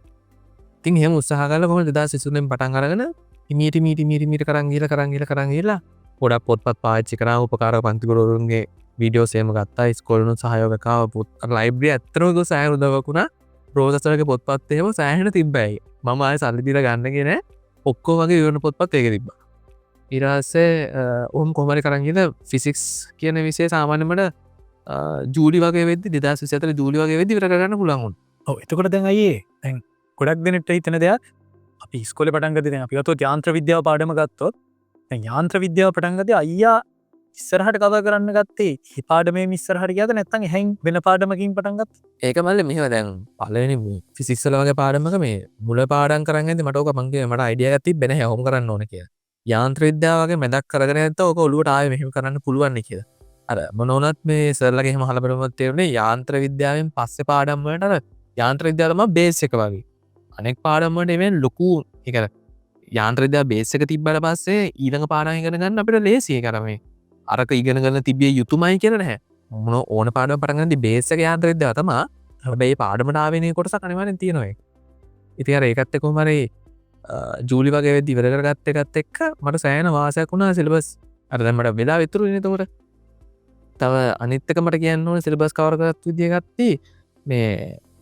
ඉතින් එහෙම උත්සාහ කරලා කොහොමද 2023 පටන් අරගෙන හිමීට කරන් ගිහලා පොඩක් පොත්පත් පාවිච්චි කරා උපකාරක පන්ති ගුරුවරුන්ගේ වීඩියෝස් එහෙම ගත්තා ඉස්කෝලේනොත් සහයෝගයක් ආව පොත් ලයිබ්‍රරි ඇත්තටම ගොස් සෑහෙන උදව්වක් වුණා ප්‍රොෆෙසර්ගේ පොත්පත් එහෙම සෑහෙන තිබ්බයි මම ආයෙ සල්ලි දීලා ගන්න ගියේ නෑ ඔක්කොම වගේ විවරණ පොත්පත් ඒකේ තිබ්බා ඊට පස්සේ ඔහොම කොහොම හරි කරන් ගිහලා ෆිසික්ස් කියන විෂය සාමාන්‍යයෙන් ජූලි වගේ වෙද්දි 2024 ජූලි වගේ වෙද්දි ඉවර කරගන්න පුළුවන් වුණා. ඔව් එතකොට දැන් අයියේ දැන් ගොඩක් දෙනෙක්ට හිතෙන දෙයක් අපි ඉස්කෝලේ පටන් ගත්තේ දැන් අපි ගත්තොත් යාන්ත්‍ර විද්‍යාව පාඩම ගත්තොත් දැන් යාන්ත්‍ර විද්‍යාව පටන් ගත්තේ අයියා ඉස්සරහට කතා කරන්න ගත්තේ මේ පාඩමේ ඉස්සරහට ගියාද නැත්නම් එහෙන් වෙන පාඩමකින් පටන් ගත්තද? ඒක මල්ලි මෙහෙම දැන් පළවෙනි ෆිසික්ස් වල වගේ පාඩමක මේ මුල පාඩම් කරන් යද්දි මට ඕක මට අයිඩියා එකක් තිබ්බේ නැහැ ඔහොම කරන්න ඕන කියලා. යාන්ත්‍ර විද්‍යාව වගේ මැදක් කරගෙන නැත්නම් ඕක ඔලුවට ආයෙ මෙහෙම කරන්න පුළුවන් නේ කියලා. අර මොනෝනත් මේ සර්ලගේ එහෙම අහලා බලමුත් තේරුනේ යාන්ත්‍ර විද්‍යාවෙන් පස්සේ පාඩම් වලට අර යාන්ත්‍ර විද්‍යාව තමයි බේස් එක වගේ. අනෙක් පාඩම් වලට එවෙන් ලොකු ඒ කියන්නේ යාන්ත්‍ර විද්‍යාව බේස් එක තිබ්බට පස්සේ ඊළඟ පාඩම් ඉගෙන ගන්න අපිට ලේසි ඒක අර මේ අරක ඉගෙන ගන්න තිබිය යුතුමයි කියලා නැහැ. මොන ඕන පාඩම පටන් ගන්නදී බේස් එක යාන්ත්‍ර විද්‍යාව තමයි. හැබැයි මේ පාඩමට ආවෙන කොටසක් අනිවාර්යෙන් තියෙනවා ඒක. ඉතින් අර ඒකත් එක්කම හරි ජූලි වගේ වෙද්දි ඉවර කරගත්ත එකත් එක්ක මට සෑහෙන වාසයක් වුණා සිලබස්. අර දැන් මට වෙලා විතරුනේ එතකොට. තව අනිත් එක මට කියන්න ඕනේ සිලබස් කවර් කරගත්ත විදිය ගත්තී මේ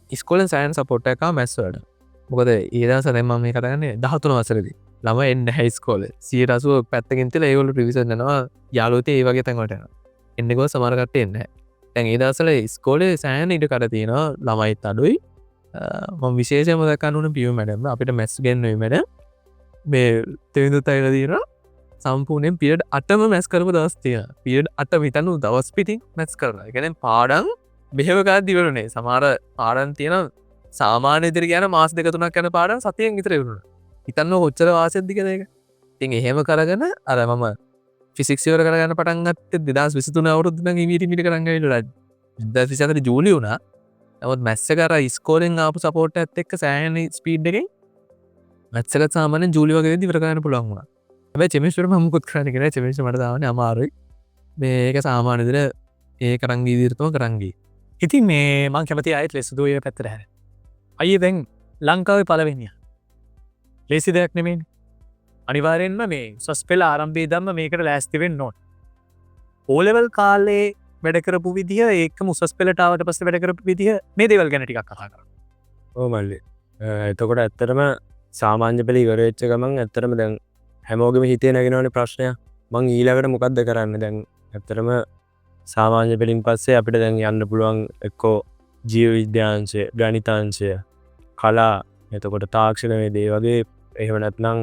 ඉස්කෝලෙන් සයන්ස් සපෝට් එකක් ආව මැත්ස් වලට. මොකද ඒ දවස් දැන් මම මේ කතා කරන්නේ 13 වසරේදී. ළමයි එන්නේ නැහැ ඉස්කෝලේ. 180 පැත්තකින් තියලා ඒගොල්ලෝ රිවිෂන් යනවා. යාළුවෝ ඒ වගේ තැන් වලට යනවා. එන්නේ ගොස් සමහර කට්ටිය එන්නේ නැහැ. දැන් ඒ දවස්වල ඉස්කෝලේ සෑහෙන ඉඩ කඩ තියෙනවා ළමයිත් අඩුයි. මම විශේෂයෙන්ම දැක්කන්න ඕන පියු මැඩම් අපිට මැත්ස් ගෙන්නුවේ මැඩම්. මේ තෙවිඳුත් අයලා තියෙනවා. සම්පූර්ණයෙන් පිරියඩ් 8ම මැත්ස් කරපු දවස් තියෙනවා. පිරියඩ් 8 හිතන්න දවස් පිටින් මැත්ස් කරනවා. ඒ කියන්නේ පාඩම් මෙහෙම ගාද්දි ඉවරනේ. සමහර පාඩම් තියෙනවා සාමාන්‍ය විදිහට කියන මාස දෙක තුනක් යන පාඩම් සතියෙන් විතර ඉවරුණා. හිතන්න කොච්චර වාසියක්ද කියලා ඒක. ඉතින් එහෙම කරගෙන අර මම ෆිසික්ස් ඉවර කරගන්න පටන් ගත්තේ 2023 අවුරුද්දේ නම් ඉමීට කරන් ගිහලා 2024 ජූලි වුණා. නමුත් මැත්ස් එක අර ඉස්කෝලෙන් ආපු සපෝට් එකත් එක්ක සෑහෙන ස්පීඩ් එකෙන් මැත්ස් එක සාමාන්‍යයෙන් ජූලි වගේ වෙද්දි ඉවර කරන්න පුළුවන් වුණා. හැබැයි කෙමිස්ට්‍රි මම මුකුත් කරන්නේ නැහැ. කෙමිස්ට්‍රි මට දාන්නේ අමාරුයි. මේක සාමාන්‍ය විදිහට ඒ කරන් ගිය විදිහට තමයි කරන් ගියේ. ඉතින් මේ මං කැමති ආයෙත් ලෙස දුවේ පැත්තට හැරෙන්න. අයියේ දැන් ලංකාවේ පළවෙනිය. ලේසි දෙයක් නෙමෙයිනේ. අනිවාර්යෙන්ම මේ උසස් පෙළ ආරම්භයේ ධම්ම මේකට ලෑස්ති වෙන්න ඕන. O level කාලේ වැඩ කරපු විදිහ ඒකම උසස් පෙළට ආවට පස්සේ වැඩ කරපු විදිහ මේ දේවල් ගැන ටිකක් කතා කරමු. ඔව් මල්ලි. එතකොට ඇත්තටම සාමාන්‍ය පෙළ ඉවර වෙච්ච ගමන් ඇත්තටම දැන් හැමෝගෙම හිතේ නැගෙනවනේ ප්‍රශ්නයක්. මං ඊළඟට මොකද්ද කරන්නේ දැන් ඇත්තටම සාමාන්‍ය පෙළින් පස්සේ අපිට දැන් යන්න පුළුවන් එක්කෝ ජීව විද්‍යාංශය, ගණිතාංශය, කලා, එතකොට තාක්ෂණ වේදේ වගේ එහෙම නැත්නම්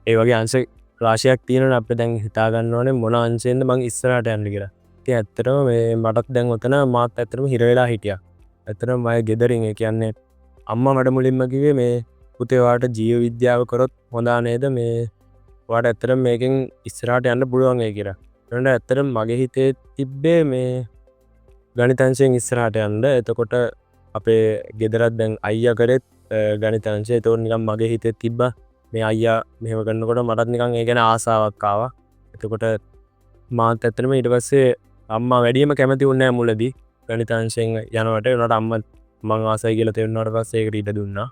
ඒ වගේ අංශ රාශියක් තියෙනවා අපිට දැන් හිතා ගන්න ඕනේ මොන අංශයෙන්ද මං ඉස්සරහට යන්න කියලා. ඉතින් ඇත්තටම මේ මටත් දැන් ඔතන මාත් ඇත්තටම හිර වෙලා හිටියා. ඇත්තටම මම ගෙදරින් ඒ කියන්නේ අම්මා මට මුලින්ම කිව්වේ මේ පුතේ ඔයාට ජීව විද්‍යාව කරොත් හොඳ නේද මේ ඔයාට ඇත්තටම මේකෙන් ඉස්සරහට යන්න පුළුවන් ඒ කියලා. ඒනට ඇත්තටම මගේ හිතේ තිබ්බේ මේ ගණිතංශයෙන් ඉස්සරහට යන්න. එතකොට අපේ ගෙදරත් දැන් අයියා කරෙත් ගණිතංශය. ඒතකොට නිකන් මගේ හිතේ තිබ්බා මේ අයියා මෙහෙම කරනකොට මටත් නිකන් ඒ ගැන ආසාවක් ආවා. එතකොට මාත් ඇත්තටම ඊට පස්සේ අම්මා වැඩියම කැමති වුණේ නැහැ මුලදී ගණිතංශයෙන් යනවට. ඒනට අම්මා මං ආසයි කියලා තේරුණාට පස්සේ ඒකට ඉඩ දුන්නා.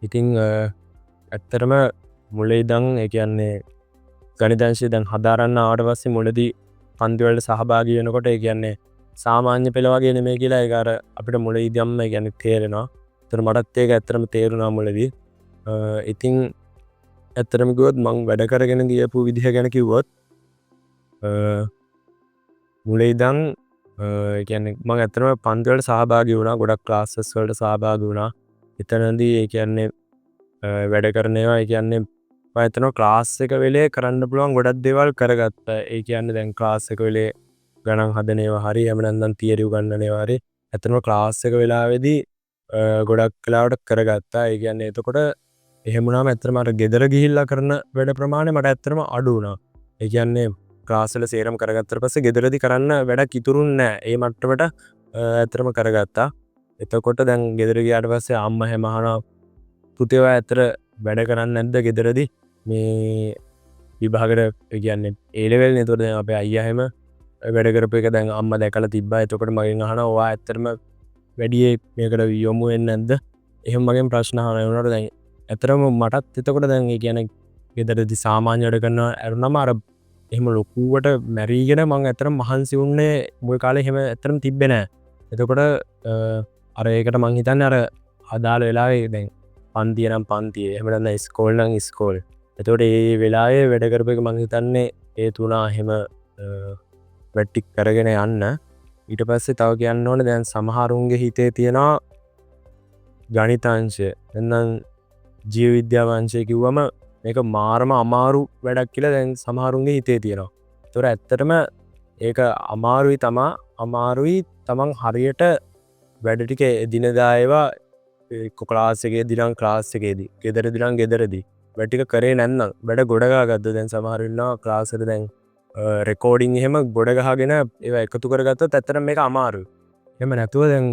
ඉතින් ඇත්තටම මුලේ ඉඳන් ඒ කියන්නේ ගණිතංශය දැන් හදාරන්න ආවට පස්සේ මුලදී පන්ති වලට සහභාගී වෙනකොට ඒ කියන්නේ සාමාන්‍ය පෙළවගේ නෙමේ කියලා ඒක අර අපිට මුලදී ධම්ම ගැන තේරෙනවා. ඒතර මටත් ඒක ඇත්තටම තේරුණා මුලදී. ඉතින් ඇත්තටම කිව්වොත් මං වැඩ කරගෙන ගියපු විදිහ ගැන කිව්වොත් මුලේ ඉඳන් කියන්නේ මං ඇත්තටම පන්ති වලට සහභාගී වුණා. ගොඩක් ක්ලාසස් වලට සහභාගී වුණා. එතනදී ඒ කියන්නේ වැඩ කරන ඒවා ඒ කියන්නේ මම හිතනවා ක්ලාස් එක වෙලේ කරන්න පුළුවන් ගොඩක් දේවල් කරගත්තා. ඒ කියන්නේ දැන් ක්ලාස් එක වෙලේ ගණන් හදන ඒවා හරි එහෙම නැත්නම් තියරි උගන්වන ඒවා හරි ඇත්තටම ක්ලාස් එක වෙලාවේදී ගොඩක් වෙලාවට කරගත්තා. ඒ කියන්නේ එතකොට එහෙම වුණාම ඇත්තටම අර ගෙදර ගිහිල්ලා කරන වැඩ ප්‍රමාණය මට ඇත්තටම අඩු වුණා. ඒ කියන්නේ ක්ලාස් වල සේරම කරගත්තට පස්සේ ගෙදරදී කරන්න වැඩක් ඉතුරුන්නේ නැහැ. ඒ මට්ටමට ඇත්තටම කරගත්තා. එතකොට දැන් ගෙදර ගියාට පස්සේ අම්මා හැම අහනවා පුතේ ඔයා ඇත්තට වැඩ කරන්නේ නැද්ද ගෙදරදී? මේ විභාගෙට ඒ කියන්නේ A level නේ. එතකොට දැන් අපේ අයියා හැම වැඩ කරපු එක දැන් අම්මා දැකලා තිබ්බා. එතකොට මගෙන් අහනවා ඔයා ඇත්තටම වැඩි මේකට යොමු වෙන්නේ නැද්ද? එහෙම මගෙන් ප්‍රශ්න අහනවා. ඒ වුණාට දැන් ඇත්තටම මටත් එතකොට දැන් ඒ කියන්නේ ගෙදරදී සාමාන්‍ය වැඩ කරනවා ඇරුණම අර එහෙම ලොකුවට මැරීගෙන මං ඇත්තටම මහන්සි වුණේ මුල් කාලේ එහෙම ඇත්තටම තිබ්බේ නැහැ. එතකොට අර ඒකට මං හිතන්නේ අර අදාළ වෙලාවේ දැන් පන්තිය නම් පන්තිය එහෙම නැත්නම් ඉස්කෝල නම් ඉස්කෝල. එතකොට ඒ වෙලාවේ වැඩ කරපු එක මං හිතන්නේ ඒ තුනා එහෙම වැටික් කරගෙන යන්න. ඊට පස්සේ තව කියන්න ඕනේ දැන් සමහරුන්ගේ හිතේ තියෙනවා ගණිතාංශය නැත්නම් ජීව විද්‍යාව අංශය කිව්වම මේක මාරම අමාරු වැඩක් කියලා දැන් සමහරුන්ගේ හිතේ තියෙනවා. ඒතොර ඇත්තටම ඒක අමාරුයි තමන් හරියට වැඩ ටික එදිනදා ඒවා ක්ලාස් එකේදී නම් ක්ලාස් එකේදී ගෙදරදී නම් ගෙදරදී වැඩ ටික කරේ නැත්නම් වැඩ ගොඩ ගහගත්තොත් දැන් සමහර ඉන්නවා ක්ලාස් එකට දැන් රෙකෝඩින් එහෙම ගොඩ ගහගෙන ඒවා එකතු කරගත්තොත් ඇත්තටම මේක අමාරුයි. එහෙම නැතුව දැන්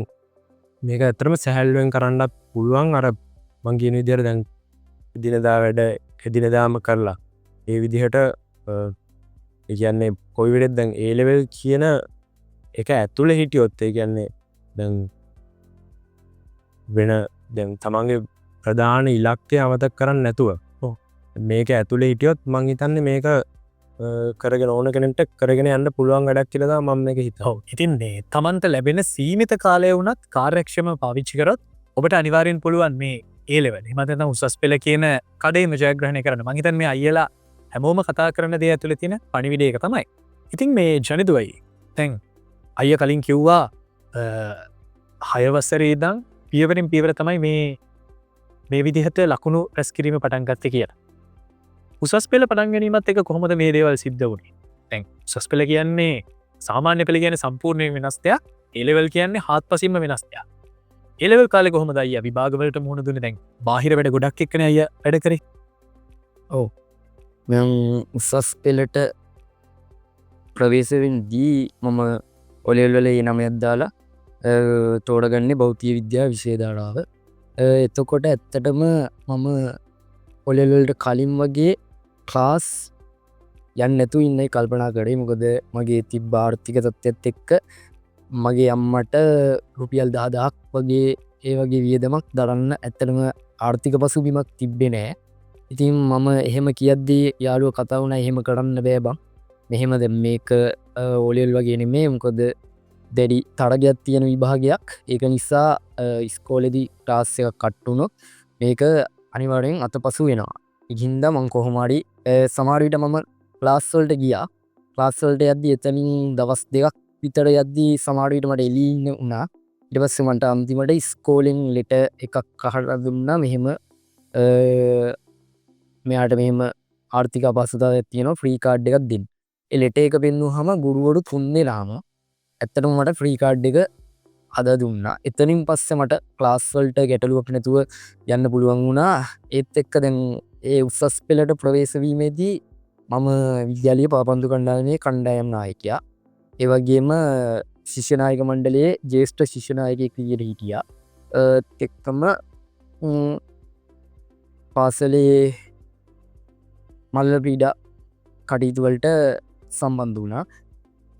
මේක ඇත්තටම සැහැල්ලුවෙන් කරන්න පුළුවන්. අර මං කියන විදිහට දැන් එදිනදා වැඩ එදිනදාම කරලා ඒ විදිහට ඒ කියන්නේ කොයි වෙලෙත් දැන් A level කියන එක ඇතුළේ හිටියොත් ඒ කියන්නේ දැන් වෙන දැන් තමන්ගේ ප්‍රධාන ඉලක්කය අමතක කරන්න නැතුව මේක ඇතුළේ හිටියොත් මං හිතන්නේ මේක කරගෙන ඕන කෙනෙක්ට කරගෙන යන්න පුළුවන් වැඩක් කියලා තමයි මම මේක හිතන්නේ. ඔව්. ඉතින් මේ තමන්ට ලැබෙන සීමිත කාලය වුණත් කාර්යක්ෂමව පාවිච්චි කරොත් ඔබට අනිවාර්යෙන් පුළුවන් මේ A level එහෙම නැත්නම් උසස් පෙළ කියන කඩේම ජයග්‍රහණය කරන්න. මං හිතන්නේ මේ අයියලා හැමෝම කතා කරන දේ ඇතුළේ තියෙන පණිවිඩය ඒක තමයි. ඉතින් මේ ජනිදුවයි දැන් අයියා කලින් කිව්වා 6 වසරේ ඉඳන් පියවරින් පියවර තමයි මේ විදිහට ලකුණු රැස් කිරීම පටන් ගත්තේ කියලා. උසස් පෙළ පටන් ගැනීමත් එක කොහොමද මේ දේවල් සිද්ධ වුණේ? දැන් උසස් පෙළ කියන්නේ සාමාන්‍ය පෙළ කියන්නේ සම්පූර්ණයෙන් වෙනස් දෙයක්. A level කියන්නේ හාත්පසින්ම වෙනස් දෙයක්. A level කාලේ කොහොමද අයියා විභාග වලට මුහුණ දුන්නේ? දැන් බාහිර වැඩ ගොඩක් එක්කනේ අයියා වැඩ කරේ. මම උසස් පෙළට ප්‍රවේශ වෙද්දී මම ඔලෙවල් වල ඒ නමයක් දාලා තෝරගන්නේ භෞතික විද්‍යාව විෂය ධාරාව. එතකොට ඇත්තටම මම ඔලෙවල් වලට කලින් වගේ ක්ලාස් යන්න නැතුව ඉන්නයි කල්පනා කරේ. මොකද මගේ තිබ්බ ආර්ථික තත්ත්වයට එක්ක මගේ අම්මට රුපියල් 10,000ක් වගේ ඒ වගේ වියදමක් දරන්න ඇත්තටම ආර්ථික පසුබිමක් තිබ්බේ නෑ. ඉතින් මම එහෙම කියද්දී යාළුවෝ කතා වුණා එහෙම කරන්න බෑ බං. මෙහෙම දැන් මේක ඔලෙවල් වගේ නෙමෙයි. මොකද දැඩි තරගයක් තියෙන විභාගයක්. ඒක නිසා ඉස්කෝලේදී ක්ලාස් එකක් කට් වුණොත් මේක අනිවාර්යෙන් අතපසු වෙනවා. ඉතින්ද මම කොහොම හරි සමහර විට මම ක්ලාස් වලට ගියා. ක්ලාස් වලට යද්දී එතනින් දවස් දෙකක් විතර යද්දී සමහර විට මට එළිය ඉන්න වුණා. ඊට පස්සේ මට අන්තිමට ඉස්කෝලෙන් ලෙටර් එකක් අහලා දුන්නා මෙහෙම මෙයාට මෙහෙම ආර්ථික අපහසුතාවයක් තියෙනවා ෆ්‍රී කාඩ් එකක් දෙන්න. ඒ ලෙටර් එක පෙන්නුවාම ගුරුවරු 3 දෙනාම ඇත්තටම මට ෆ්‍රී කාඩ් එක හදා දුන්නා. එතනින් පස්සේ මට ක්ලාස් වලට ගැටලුවක් නැතුව යන්න පුළුවන් වුණා. ඒත් එක්ක දැන් ඒ උසස් පෙළට ප්‍රවේශ වීමේදී මම විද්‍යාලීය පාපන්දු කණ්ඩායමේ කණ්ඩායම් නායකයා. ඒ වගේම ශිෂ්‍ය නායක මණ්ඩලයේ ජ්‍යෙෂ්ඨ ශිෂ්‍ය නායකයෙක් විදියට හිටියා. එක්කම පාසලේ මල්ල ක්‍රීඩා කටයුතු වලට සම්බන්ධ වුණා.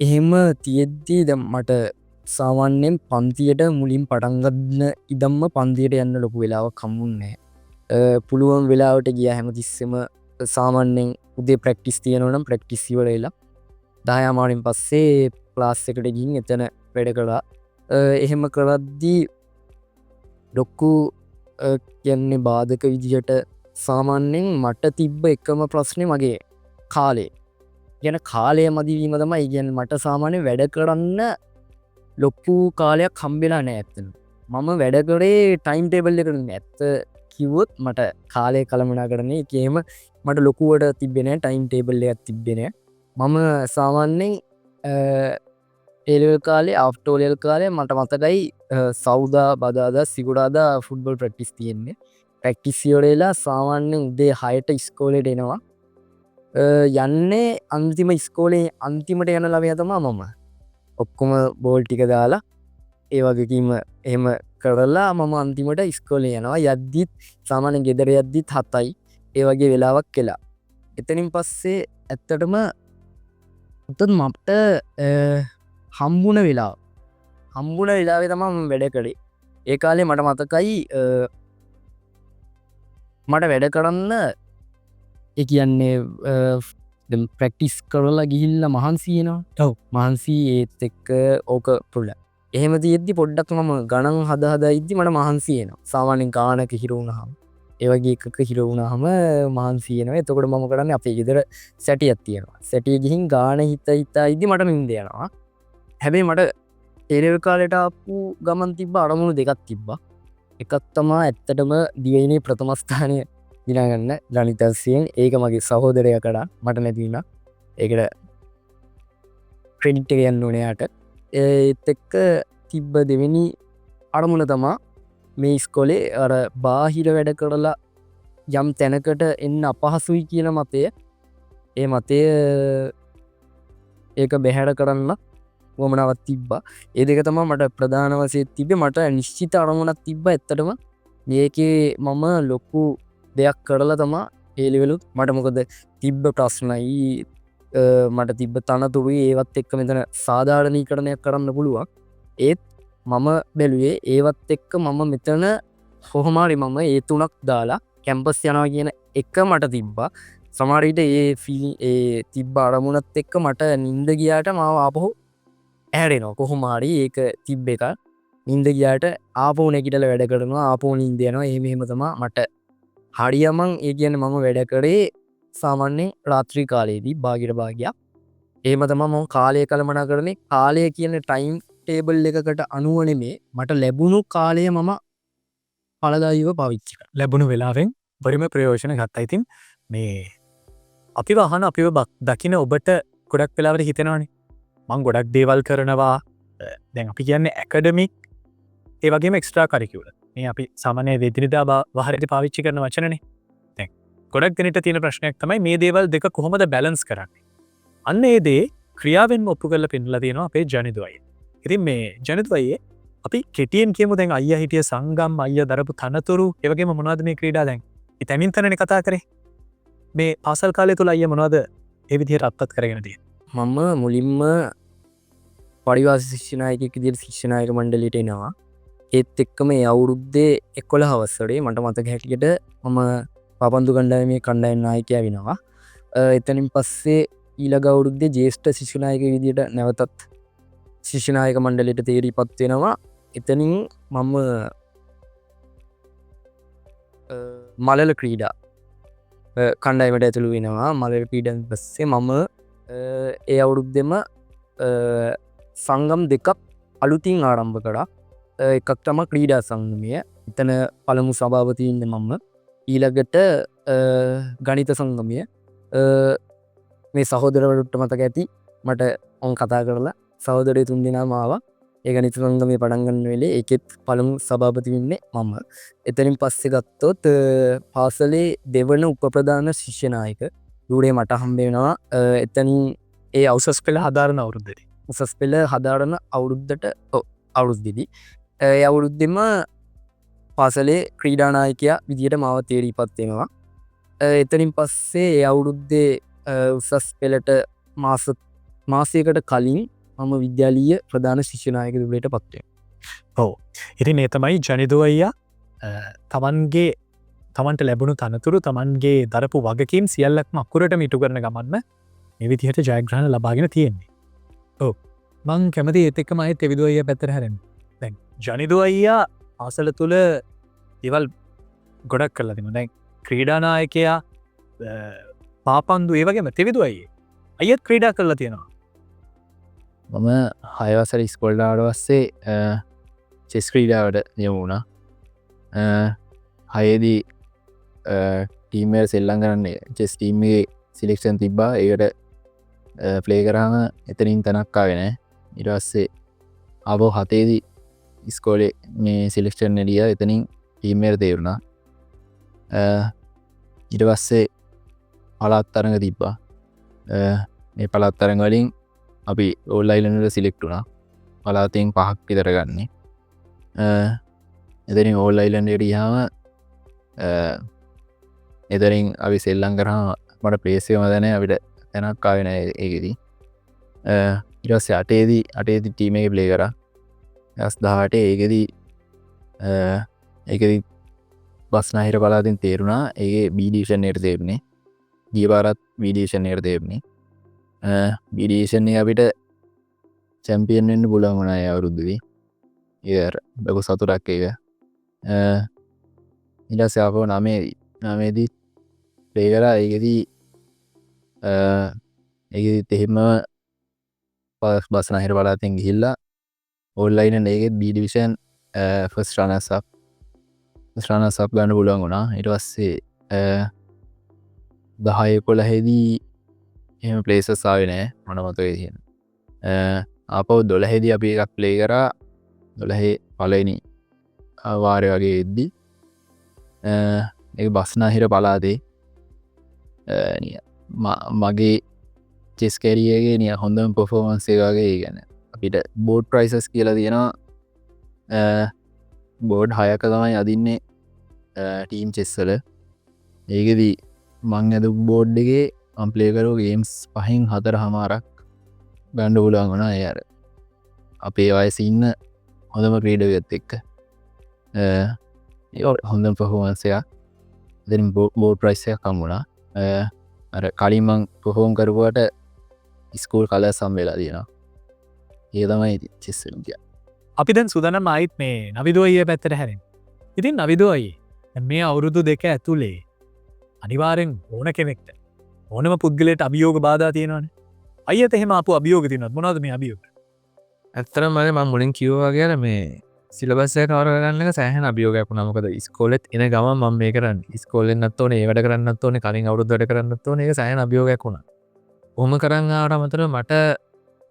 එහෙම තියෙද්දී දැන් මට සාමාන්‍යයෙන් පන්තියට මුලින් පටන් ගන්න ඉදම්ම පන්තියට යන්න ලොකු වෙලාවක් හම්බුන්නේ නැහැ. පුළුවන් වෙලාවට ගියා හැමතිස්සෙම සාමාන්‍යයෙන් උදේ ප්‍රැක්ටිස් තියෙනවා නම් ප්‍රැක්ටිස් ඉවර වෙලා 10 මානෙන් පස්සේ ක්ලාස් එකට ගිහින් එතන වැඩ කළා. එහෙම කරද්දී ලොක්කු කියන්නේ බාධක විදිහට සාමාන්‍යෙන් මට තිබ්බ එකම ප්‍රශ්නය මගේ කාලේ ගැන කාලය මදිවීම තමයි ඉගැන් මට සාමාන්‍ය වැඩ කරන්න ලොක්කු කාලයක් කම්බෙලා නෑ ඇත්තන මම වැඩකරේ ටයිම් ටේබල් කරන ඇත්ත කිව්වොත් මට කාලය කළමනා කරන්නේ කියම මට ලොකුවට තිබෙන ටයිම් ටේබල්ල එකක් තිබෙන මම සාමාන්‍යෙන් ඒලල් කාලේ ආෆ්ටෝලියල් කාලය මට මතකයි සෞදා බදාද සිකුඩාද ෆුට්බල් ප්‍රක්ටිස් තියෙන්නේ පැක්ටිසියෝඩේලා සාමාන්‍ය උදේ හයට ස්කෝලට එනවා යන්නේ අන්තිම ස්කෝලේ අන්තිමට යන ලබය තමා මම ඔක්කොම බෝල් ටික දාලා ඒවගකීම එහෙම කරලා මම අන්තිමට ස්කෝලේ යනවා යද්දිත් සාමාන්‍ය ගෙදර යද්දිත් හතයි ඒ වගේ වෙලාවක් කියලා එතනින් පස්සේ ඇත්තටම උතත් මට හම්බුණ වෙලාවේ තමා වැඩ කළේ ඒ කාලේ මට මතකයි මට වැඩ කරන්න කියන්නේ ප්‍රක්ටිස් කරලා ගිහිල්ල මහන්සියනවා මහන්සී ඒත් එක්ක ඕක පුල්ල එහෙම තියද්දි පොඩ්ඩක් මම ගණන් හදහද ඉද්දි මට මහන්සියනවා සාමානෙන් ගානක හිරුණහම ඒවගේ එකක හිරවුණහම මහන්සියනව එතකොට මම කරන්න අපේ ගෙදර සැටියක් තියෙනවා සැටිය ගිහින් ගාන හිතා ඉදදි මට නින්දයනවා හැබැයි මට ඒරල් කාලට අපපු ගමන් තිබ්බ අරමුණු දෙකක් තිබ්බා එකත් තමා ඇත්තටම දිවයිනේ ප්‍රථමස්ථානය දිනාගන්න ජනිතර්සියෙන් ඒක මගේ සහෝදරය කඩා මට නැතිවීම ඒකට ක්‍රඩිට්ට යන්න ඕනයාට ඒත් එක්ක තිබ්බ දෙවෙනි අරමුණ තමා මේ ස්කොලේ අර බාහිර වැඩ කරලා යම් තැනකට එන්න අපහසුයි කියන මතය ඒ මතය ඒක බැහැර කරන්න වමනාවත් තිබ්බා ඒ දෙක තමා මට ප්‍රධාන වසේ තිබේ මට නිශ්චිත අරමුණක් තිබ්බ ඇත්තටම ඒකේ මම ලොක්කු දෙයක් කරලා තමා ඒලිවෙලුත් මට මොකද තිබ්බ ප්‍රශ්නයි මට තිබ්බ තනතුරුයි ඒවත් එක්ක මෙතන සාධාරණී කරණයක් කරන්න පුළුවන් ඒත් මම බැලුවේ ඒවත් එක්ක මම මෙතන හොහමාරි මම ඒ තුනක් දාලා කැම්පස් යනවා කියන එක මට තිබ්බා සමාරීට ඒ තිබ්බ අරමුණත් එක්ක මට නින්ද ගියාට මාව ආපහු ඇරෙනවා කොහොමාරි ඒක තිබ්බ එක නින්ද ගියාට ආපෝ නැකිටල වැඩ කරනවා ආපෝ නින්ද යනවා එහෙම තමා මට හරියමං ඒ කියන මම වැඩ කරේ සාමාන්‍යෙන් රාත්‍රී කාලයේදී භාගිර භාගයක් ඒම තම ම කාලය කළමනා කරනේ කාලය කියන ටයිම් ටේබල් එකකට අනුවනෙමේ මට ලැබුණු කාලය මම පලදායිව පවිච්චික ලැබුණු වෙලාවෙන් බරිම ප්‍රයෝජන ගත්තා ඉතින් මේ අපි වහන අපිව දකින ඔබට ගොඩක් වෙලාවට හිතෙනවානේ මං ගොඩක් දේවල් කරනවා දැන් අපි කියන්නේ ඇකඩමික් ඒ වගේම එක්ස්ට්‍රා කරිකියුල මේ අපි සාමාන්‍ය වෙදිනදා වහරට පාවිච්චි කරන වචනනේ දැන් ගොඩක් දෙනට තියෙන ප්‍රශ්නයක් තමයි මේ දේවල් දෙක කොහොමද බැලන්ස් කරන්නේ අන්න ඒ දේ ක්‍රියාවෙන් ඔප්පු කරලා පෙන්නලා තියෙනවා අපේ ජනිදුවයි ඉතින් මේ ජනිදුවයේ අපි කෙටියෙන් කියමු දැන් අයියා හිටිය සංගම් අයියා දරපු තනතුරු ඒ වගේම මොනවද මේ ක්‍රීඩා දැන් ඉතින් තනනේ කතා කරේ මේ පාසල් කාලය තුල අයියා මොනවද ඒ විදිහට අත්පත් කරගෙන තියෙන්නේ මම මුලින්ම පරිවාස ශිෂ්‍යනායකයෙක් විදිහට ශිෂ්‍යනායක මණ්ඩලයට එනවා ඒත් එක්කම ඒ අවුරුද්දේ 11 වසරේ මට මතක හැටියට මම පාපන්දු කණ්ඩායමේ කණ්ඩායම් නායකයා වෙනවා එතනින් පස්සේ ඊළඟ අවුරුද්දේ ජ්‍යෙෂ්ඨ ශිෂ්‍යනායක විදිහට නැවතත් ශිෂ්‍යනායක මණ්ඩලයට තේරීපත් වෙනවා එතනින් මම මලල ක්‍රීඩා කණ්ඩායමට ඇතුළු වෙනවා මලල ක්‍රීඩාවෙන් පස්සේ මම ඒ අවුරුද්දෙම සංගම් දෙකක් අලුතින් ආරම්භ කරා එකක් තම ක්‍රීඩා සංගමය එතන පළමු සභාපතියින්න මම ඊළඟට ගණිත සංගමය මේ සහෝදරවලට මතක ඇති මට ඔන් කතා කරලා සහෝදරය තුන් දෙනා මාව ඒ ගණිත සංගමය පටන්ගන්න වෙලේ එකෙත් පළමු සභාපති වෙන්නේ මම එතනින් පස්සේ ගත්තොත් පාසලේ දෙවන උපප්‍රධාන ශිෂ්‍යනායක යුඩේ මට හම්බෙනවා එතනින් ඒ අවුසස් පෙළ හදාරන අවුරුද්දේ උසස් පෙළ හදාරන අවුරුද්දට අවුරුද්දිදී අවුරුද්දෙම පාසලේ ක්‍රීඩානායකයා විදියට මාව තේරී පත්වෙනවා එතනින් පස්සේ අවුරුද්දේ උසස් පෙළට මාසයකට කලින් මම විද්‍යාලීය ප්‍රධාන ශිෂ්‍යනායක දුරට පත්වේ ඔව් ඉතින් ඒ තමයි ජනිදුව අයියා තමන්ට ලැබුණු තනතුරු තමන්ගේ දරපු වගකීම් සියල්ලක්ම අකුරට මිටු කරන ගමන්ම මේ විදිහට ජයග්‍රහණ ලබාගෙන තියෙන්නේ ඔව් මං කැමති ඒත් එක්කම අය තෙවිදු අයියා පැත්තට හැරෙන්න. දැන් ජනිදු අයියා ආසල තුළ දේවල් ගොඩක් කරලා තිබුණා. දැන් ක්‍රීඩානායකයා පාපන්දු ඒ වගේම තෙවිදු අයියේ අයියත් ක්‍රීඩා කරලා තියෙනවා. මම හයවසර ස්කොල්ඩාට වස්සේ චෙස් ක්‍රීඩාවට යමුණා. හයේදී ටීමර් සෙල්ලං කරන්නේ චෙස් ටීම්ගේ සිලෙක්ෂන් තිබ්බා. ඒකට ෆ්ලේ කරාම එතනින් තැනක්කාගෙන ඉරස්සේ අබෝ හතේදී ඉස්කෝලේ මේ සිලෙක්ෂන් එලිය එතනින් ටීමර් තේරුණා. ඉට පස්සේ පලාත් තරඟ තිබ්බා. මේ පලත් තරඟ වලින් අපි ඕල්ලයිලනට සිලෙක්ටුනා. පලාතෙන් පහක් විතරගන්නේ. එතරින් ඕල්ලයිලන්ඩට හාම එතරින් අපි සෙල්ලං කරහා මට ප්‍රේසය මදන අපිට තැනක්කාවෙන ඒකෙදී ඉරස්ස අටේදී ටීම එක ප්ලේ කර ඇස් දාට ඒකෙදී ඒකෙදී බස්නාහිර පලාතින් තේරුණා ඒ බීඩිෂන් එයට තේරුණේ ගීපාරත් වීඩිෂන් එයට තේරුණේ බිඩිෂන්නේ අපිට චැම්පියන් වෙන්න පුලන් වුණා අවුරුද්දදී ඒ බැකු සතුරක් එක ඉලස්යාපෝ නමේදී ප්ලේ කරා ඒකෙදී ඒකෙදිත් එහෙම බස්නාහිර පලාතෙන් ගිහිල්ලා ඔල්ලයින ඒගෙත් බීඩිවිෂන් ෆස් රනසක් ශ්‍රානසක් ගන්න පුලුවන් වුණා. ඉට පස්සේ 10-11දී එම පලේසස්සාාව නෑ මනමතක තියෙන අපව 12දී අපි එකක් ප්ලේ කරා 12 පලනි වාරය වගේ එද්දි ඒ බස්නාහිර පලාතේ මගේ චෙස්කැරියගේ නිය හොඳම පොෆෝමන්සේවාගේ ගැන අපිට බෝඩ් ප්‍රයිසස් කියලා තියෙනවා බෝඩ් හයක තමයි අදින්නේ ටීම් චෙස්සල ඒකෙදී මං ඇද බෝඩ්ඩගේ අම්පලේකරෝ ගේම්ස් 5-4 හමාරක් ගණ්ඩ පුලුවන් වුණා එයාර අපේ වයසින්න හොඳම ක්‍රීඩගත් එක්ක හොඳම් පහෝවන්සයක් දෙ බෝඩ් ප්‍රයිසයක් කම්මුණා අර කලින්මං පොහෝම් කරුවට ස්කූල් කල සම්වෙලා තියෙනවා ඒ තමයි චෙස්සලගිය අපි දැන් සුදනම් අයිත් මේ නවිදුවයිය පැත්තට හැරෙන්. ඉතින් නවිදුවයි මේ අවුරුදු දෙක ඇතුළේ අනිවාරෙන් ඕන කෙනෙක්ට ඕනම පුද්ගලයට අභියෝග බාධා තියෙනවන අයත එහෙම අප අභියෝග තිනත් මොනද මේ අභියෝග ඇත්තරම මල මං මුලින් කිව්වා කියන මේ සිලබස්සය කවරගන්නක සෑහන අභියෝගයක් නමකද ස්කෝලෙත් එන ගම ම මේ කරන්න ස්කෝලෙන්න්නත් ඕන ඒවට කරන්නත් ඕන කලින් අවුරුද්දට කරන්නත් ඕන ඒ සෑහන අභියෝගයක් වුණ හොම කරන්න ආට අමතර මට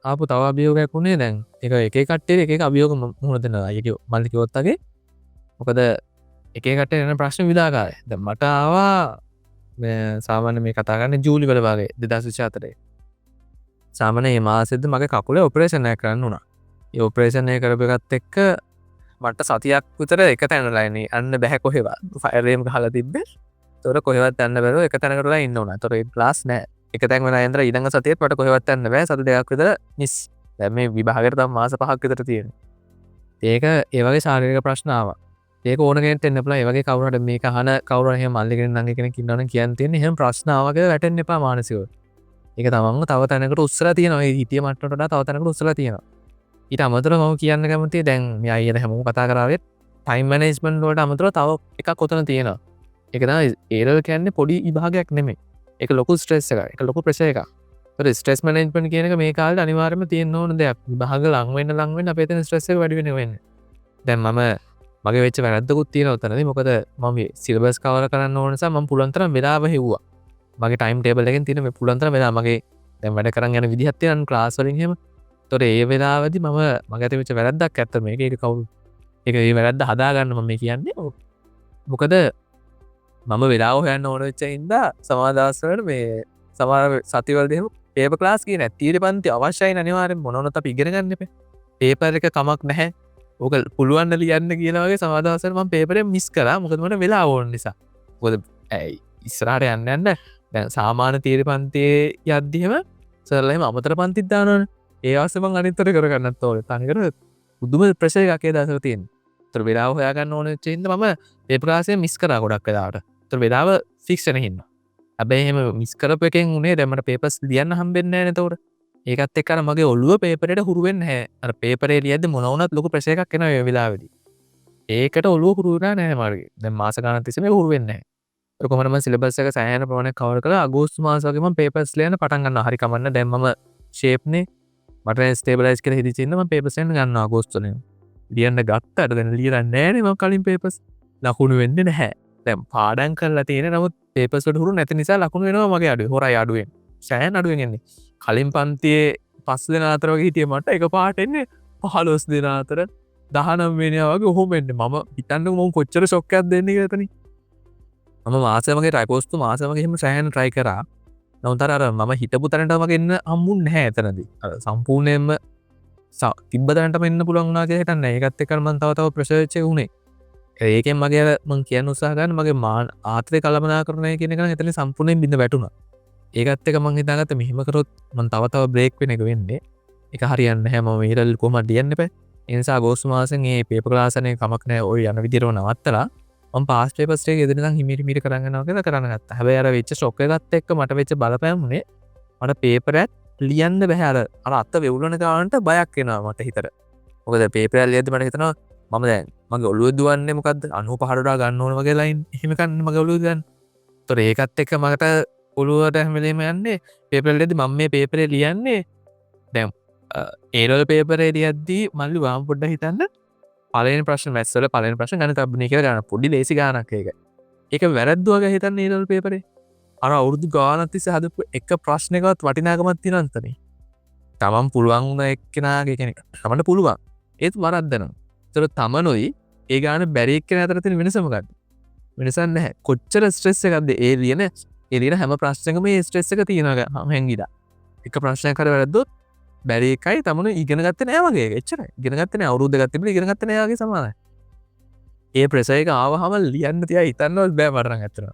ආපු තව අභියෝගයක් වුණේ දැන් එක කට්ටේ එක අභියෝග මුහදන අයක මල්ලිකවොත්තගේ මොකද එකකට එන ප්‍රශ්න විදාකාරය ද මට ආවා සාමාන්‍ය මේ කතාගන්න ජූලි වල වගේ 2024 සාමන ඒ මාසෙද මගේ කකුලේ ඔපරේෂණය කරන්න වුණා ඒ ඔපරේෂණය කරපගත් එක්ක මට සතියක් විතර එක තැනලයින අන්න බැහැ කොහෙවා ෆයරේම් හල තිබ්බේ තොර කොහෙවත් අන්න බැර එක තැනකරලා ඉන්න ඕන තොර ප්ලාස් නෑ එක තැන්වන ඇන්ද්‍ර ඉඩඟ සතියත් පට කොහෙවත් අන්න බෑ සත දෙයක් විතර නිස් දැම විභාගරත මාස පහක් විතර තියෙන ඒක ඒවගේ ශාරීක ප්‍රශ්නාව ඒක ඕනගෙට එන්න පලා ඒවගේ කවරට මේ හන කවරහ මල්ලිගෙන නගගෙන කින්නන කියන් තියෙන හම ප්‍රශ්නාවගේ වැටෙන් එපා මානසිව ඒක තමන්ම තව තැනකට උත්සර තියනවා හිටිය මටට තව තැනකට උත්සල තියෙනවා ඊට අමතර මම කියන්න කැමතිේ දැන් මේ අයට හැමෝ කතා කරාවත් ටයිම් මනේස්මන් ලෝට අමතර තව එකක් කොතන තියෙනවා එකන ඒරල් කැන්නේ පොඩි විභාගයක් නෙමේ එක ලොකු ස්ට්‍රෙස් එක ලොකු ප්‍රශය එක ස්ට්‍රෙස් මනේජ්මන් කියනක මේ කාල අනිවාරම තියන්න ඕන දෙයක් භාග ලංවෙන්න ලංවෙන්න අපේතන ස්ට්‍රෙස් වැඩිවෙන වෙන්න දැන් මම මගේ වෙච්ච වැරද්දකුත් තියෙන උතනද මොකද මම සිලබස් කවර කරන්න ඕනසා ම පුළන්තර වෙලාව හෙව්වා මගේ ටයිම් ටේබල් එකෙන් තින මේ පුළන්තර වෙලා මගේ දැන් වැඩ කරන්න යන විදිහත්යන් ක්ලාස්වලින්හෙම තොර ඒ වෙලාවදි මම මගත වෙච්ච වැරද්දක් ඇත්ත මේක එක කවුරු එක ඒ වැරද්ද හදාගන්න මම කියන්නේ මොකද මම වෙලා හයන්න ඕනච්ච ඉද සමාදස්සවට මේ සමාර සතිවල්දම පේප ලාස් කියන තීර පන්ති අවශ්‍යයි අනිවාරෙන් මොනොනත පිගරගන්න පේපර එක කමක් නැහැ ඕක පුළුවන්න ලියන්න කියනවගේ සමාදසරම පේපරේ මිස් කර මොකදමට වෙලා ඕන නිසා ගොද ඇයි ඉස්රාට යන්න යන්න දැන් සාමාන තීර පන්තේ යද්දිහෙම සරලම අමතර පන්තිද්දානන ඒ ආසමං අනිත්තර කරගන්නත් ඕන තනිකර බුදුම ප්‍රශය එකේ දසර තියෙන් තර වෙලා හොයාගන්න ඕන චේන්ද මම පේපරාසය මිස් කරා ගොඩක් කලාට තර වෙලාව ෆික්ෂන හින්න ඇබැහෙම මිස්කරප එකෙන් උනේ දැමට පේපස් ලියන්න හම්බෙන්න නතවට ඒකත් එක්ක අර මගේ ඔළුව පේපරේට හුරු වෙන්නේ නැහැ. අර පේපරේ ලියද්දි මොන වුණත් ලොකු ප්‍රෙෂර් එකක් එනවා ඒ වෙලාවේදී. ඒකට ඔළුව හුරු වෙනා නැහැ මගේ. දැන් මාස ගණන් තිස්සේ මේක හුරු වෙන්නේ නැහැ. ඒක කොහොමද මම සිලබස් එක සෑහෙන ප්‍රමාණයක් කවර් කරලා අගෝස්තු මාස වගේ මම පේපර්ස් ලියන්න පටන් ගන්නවා. හරි කමන්න දැන් මම ෂේප්නේ මට ස්ටේබලයිස් කරලා හිටි ඉන්න මම පේපර්ස් ලියන්න ගන්නවා අගෝස්තු වලින්. ලියන්න ගත්තට දැන් ලියලා නැහැ නේ මම කලින් පේපර්ස්. ලකුණු වෙන්නේ නැහැ. දැන් පාඩම් කරලා තියෙන නමුත් පේපර්ස් වලට හුරු නැති නිසා ලකුණු වෙනවා මගේ අඩුවේ. හොරයි අඩුවෙන්. සෑහෙන අඩුවෙන් එන්නේ. කලින් පන්තියේ 5 දෙනා අතර වගේ හිටියේ මට එකපාරට එන්නේ 15 දෙනා අතර 19 වෙනියා වගේ ඔහොම එන්නේ. මම හිතන්නේ මම කොච්චර ෂොක් එකක් දෙන්නේ කියලා එතනින්. මම මාසෙමගේ ටයිපෝස්තු මාසෙමගේ එහෙම සෑහෙන try කරා. නමුත් අර මම හිතපු තැනට මගේ එන්න හම්බුන්නේ නැහැ එතනදී. අර සම්පූර්ණයෙන්ම තිබ්බ තැනටම එන්න පුළුවන් වුණා කියලා හිතන්නේ. ඒකත් එක්ක මම තව ප්‍රෙෂර් එක උනේ. ඒකෙන් මගේ මම කියන්න උත්සාහ ගන්න මගේ ආත්‍රේ කළමනාකරණය කියන එක නම් එතන සම්පූර්ණයෙන් බින්ද වැටුණා. ඒකත් එක්ක මම හිතාගත්තා මෙහෙම කරොත් මම තව බ්‍රේක් වෙන එක වෙන්නේ. ඒක හරියන්නේ නැහැ. මම ඊළඟ කොහොමද ලියන්න එපා. ඒ නිසා අගෝස්තු මාසෙන් මේ පේපර් ක්ලාස් එකේ කමක් නැහැ. ඔය යන විදිහටම නවත්තලා මම පාස් පේපර්ස් ටික ගෙදර ඉඳන් හිමීට කරන් යනවා කියලා කරන්න ගත්තා. හැබැයි අර වෙච්ච ෂොක් එකත් එක්ක මට වෙච්ච බලපෑම උනේ මට පේපර් එක ලියන්න බෑ. අර අත වෙවුලන ගානට බයක් එනවා මට හිතට. මොකද පේපර් එක ලියද්දි මට හිතෙනවා මම දැන් මගේ ඔළුවේ දුවන්නේ මොකද්ද 95 ගන්න ඕන වගේ ලයින් එහෙම කන්නේ මගේ ඔළුවේ ගන්න. ඒතොර ඒකත් එක්ක මට ඔළුවට හැම වෙලේම යන්නේ පේපර් ලියද්දි මම මේ පේපරේ ලියන්නේ දැන් ඒරල් පේපරේ ලියද්දි මල්ලි වම් පොඩ්ඩක් හිතන්න පළවෙනි ප්‍රශ්න මැත්ස් වල පළවෙනි ප්‍රශ්න ගණිත අභිනය කියලා ගන්න පොඩි ලේසි ගානක් ඒක. ඒක වැරද්දුවගේ හිතන්නේ ඒරල් පේපරේ. අර අවුරුදු ගානක් තිස්සේ හදපු එක ප්‍රශ්නයකවත් වටිනාකමක් තියෙනවද නැතනේ. තමන් පුළුවන් වුණ එක්කෙනාගේ කෙනෙක්. තමන්ට පුළුවන්. ඒත් වරද්දනවා. ඒතර තමනුයි ඒ ගාන බැරි එක්කෙනා අතර තියෙන වෙනස මොකක්ද? වෙනසක් නැහැ. කොච්චර ස්ට්‍රෙස් එකක්ද ඒ ලියන හැම ප්‍රශ්නයකම මේ ස්ට්‍රෙස් එක තියෙනවා හැංගිලා. එක ප්‍රශ්නයක් හරි වැරද්දොත් බැරි එකයි තමනු ඉගෙන ගත්තේ නැහැ වගේ. එච්චරයි. ඉගෙන ගත්තේ නැහැ. අවුරුද්ද ගත්ත තිබුණා ඉගෙන ගත්තේ නැහැ වගේ සමානයි. ඒ ප්‍රෙෂර් එක ආවහම ලියන්න තියා හිතන්නවත් බෑ මට නම් ඇත්තටම.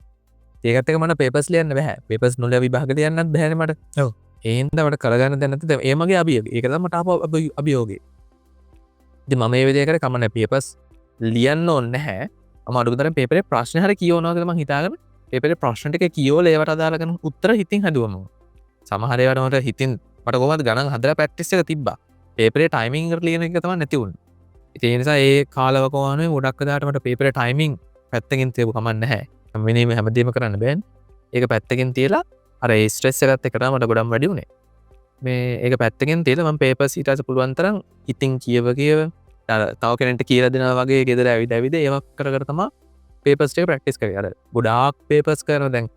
ඒකත් එක මට පේපර්ස් ලියන්න බෑ. පේපර්ස් 0 විභාග ලියන්නත් බෑනේ මට. ඔව්. ඒ හින්දා මට කරගන්න දෙයක් නැති. ඒ මගේ අභියෝගය. ඒක තමයි මට ආපු අභියෝගය. ඉතින් මම මේ විදිහට කරේ කමන්නේ පේපර්ස් ලියන්න ඕනේ නැහැ. මම අඩුතරම් පේපරේ ප්‍රශ්න හරි කියවනවා කියලා මම හිතාගෙන පේපරේ ප්‍රශ්න ටික කියවලා ඒවට අදාළ කරන උත්තර හිතින් හදුවා මම. සමහර ඒවාට මට හිතින් මට කොහොමද ගණන් හදලා ප්‍රැක්ටිස් එක තිබ්බා. පේපරේ ටයිමින් එකට ලියන එක තමයි නැති වුනේ. ඉතින් ඒ නිසා ඒ කාලවකවානුවේ ගොඩක් වෙලාවට මට පේපරේ ටයිමින් පැත්තකින් තියපු කමක් නැහැ. වෙනේම හැමදේම කරන්න බෑනේ. ඒක පැත්තකින් තියලා අර ඒ ස්ට්‍රෙස් එකත් එක්ක තමයි මට ගොඩක් වැඩි වුනේ. මේ ඒක පැත්තකින් තියලා මම පේපර්ස් ඊට පස්සේ පුළුවන් තරම් ඉතින් කියව තව කෙනෙක්ට කියලා දෙනවා වගේ ගෙදර ඇවිද ඒවක් කර කර තමයි පේපර්ස් ටික ප්‍රැක්ටිස් කරේ. අර ගොඩාක් පේපර්ස් කරනවා දැන්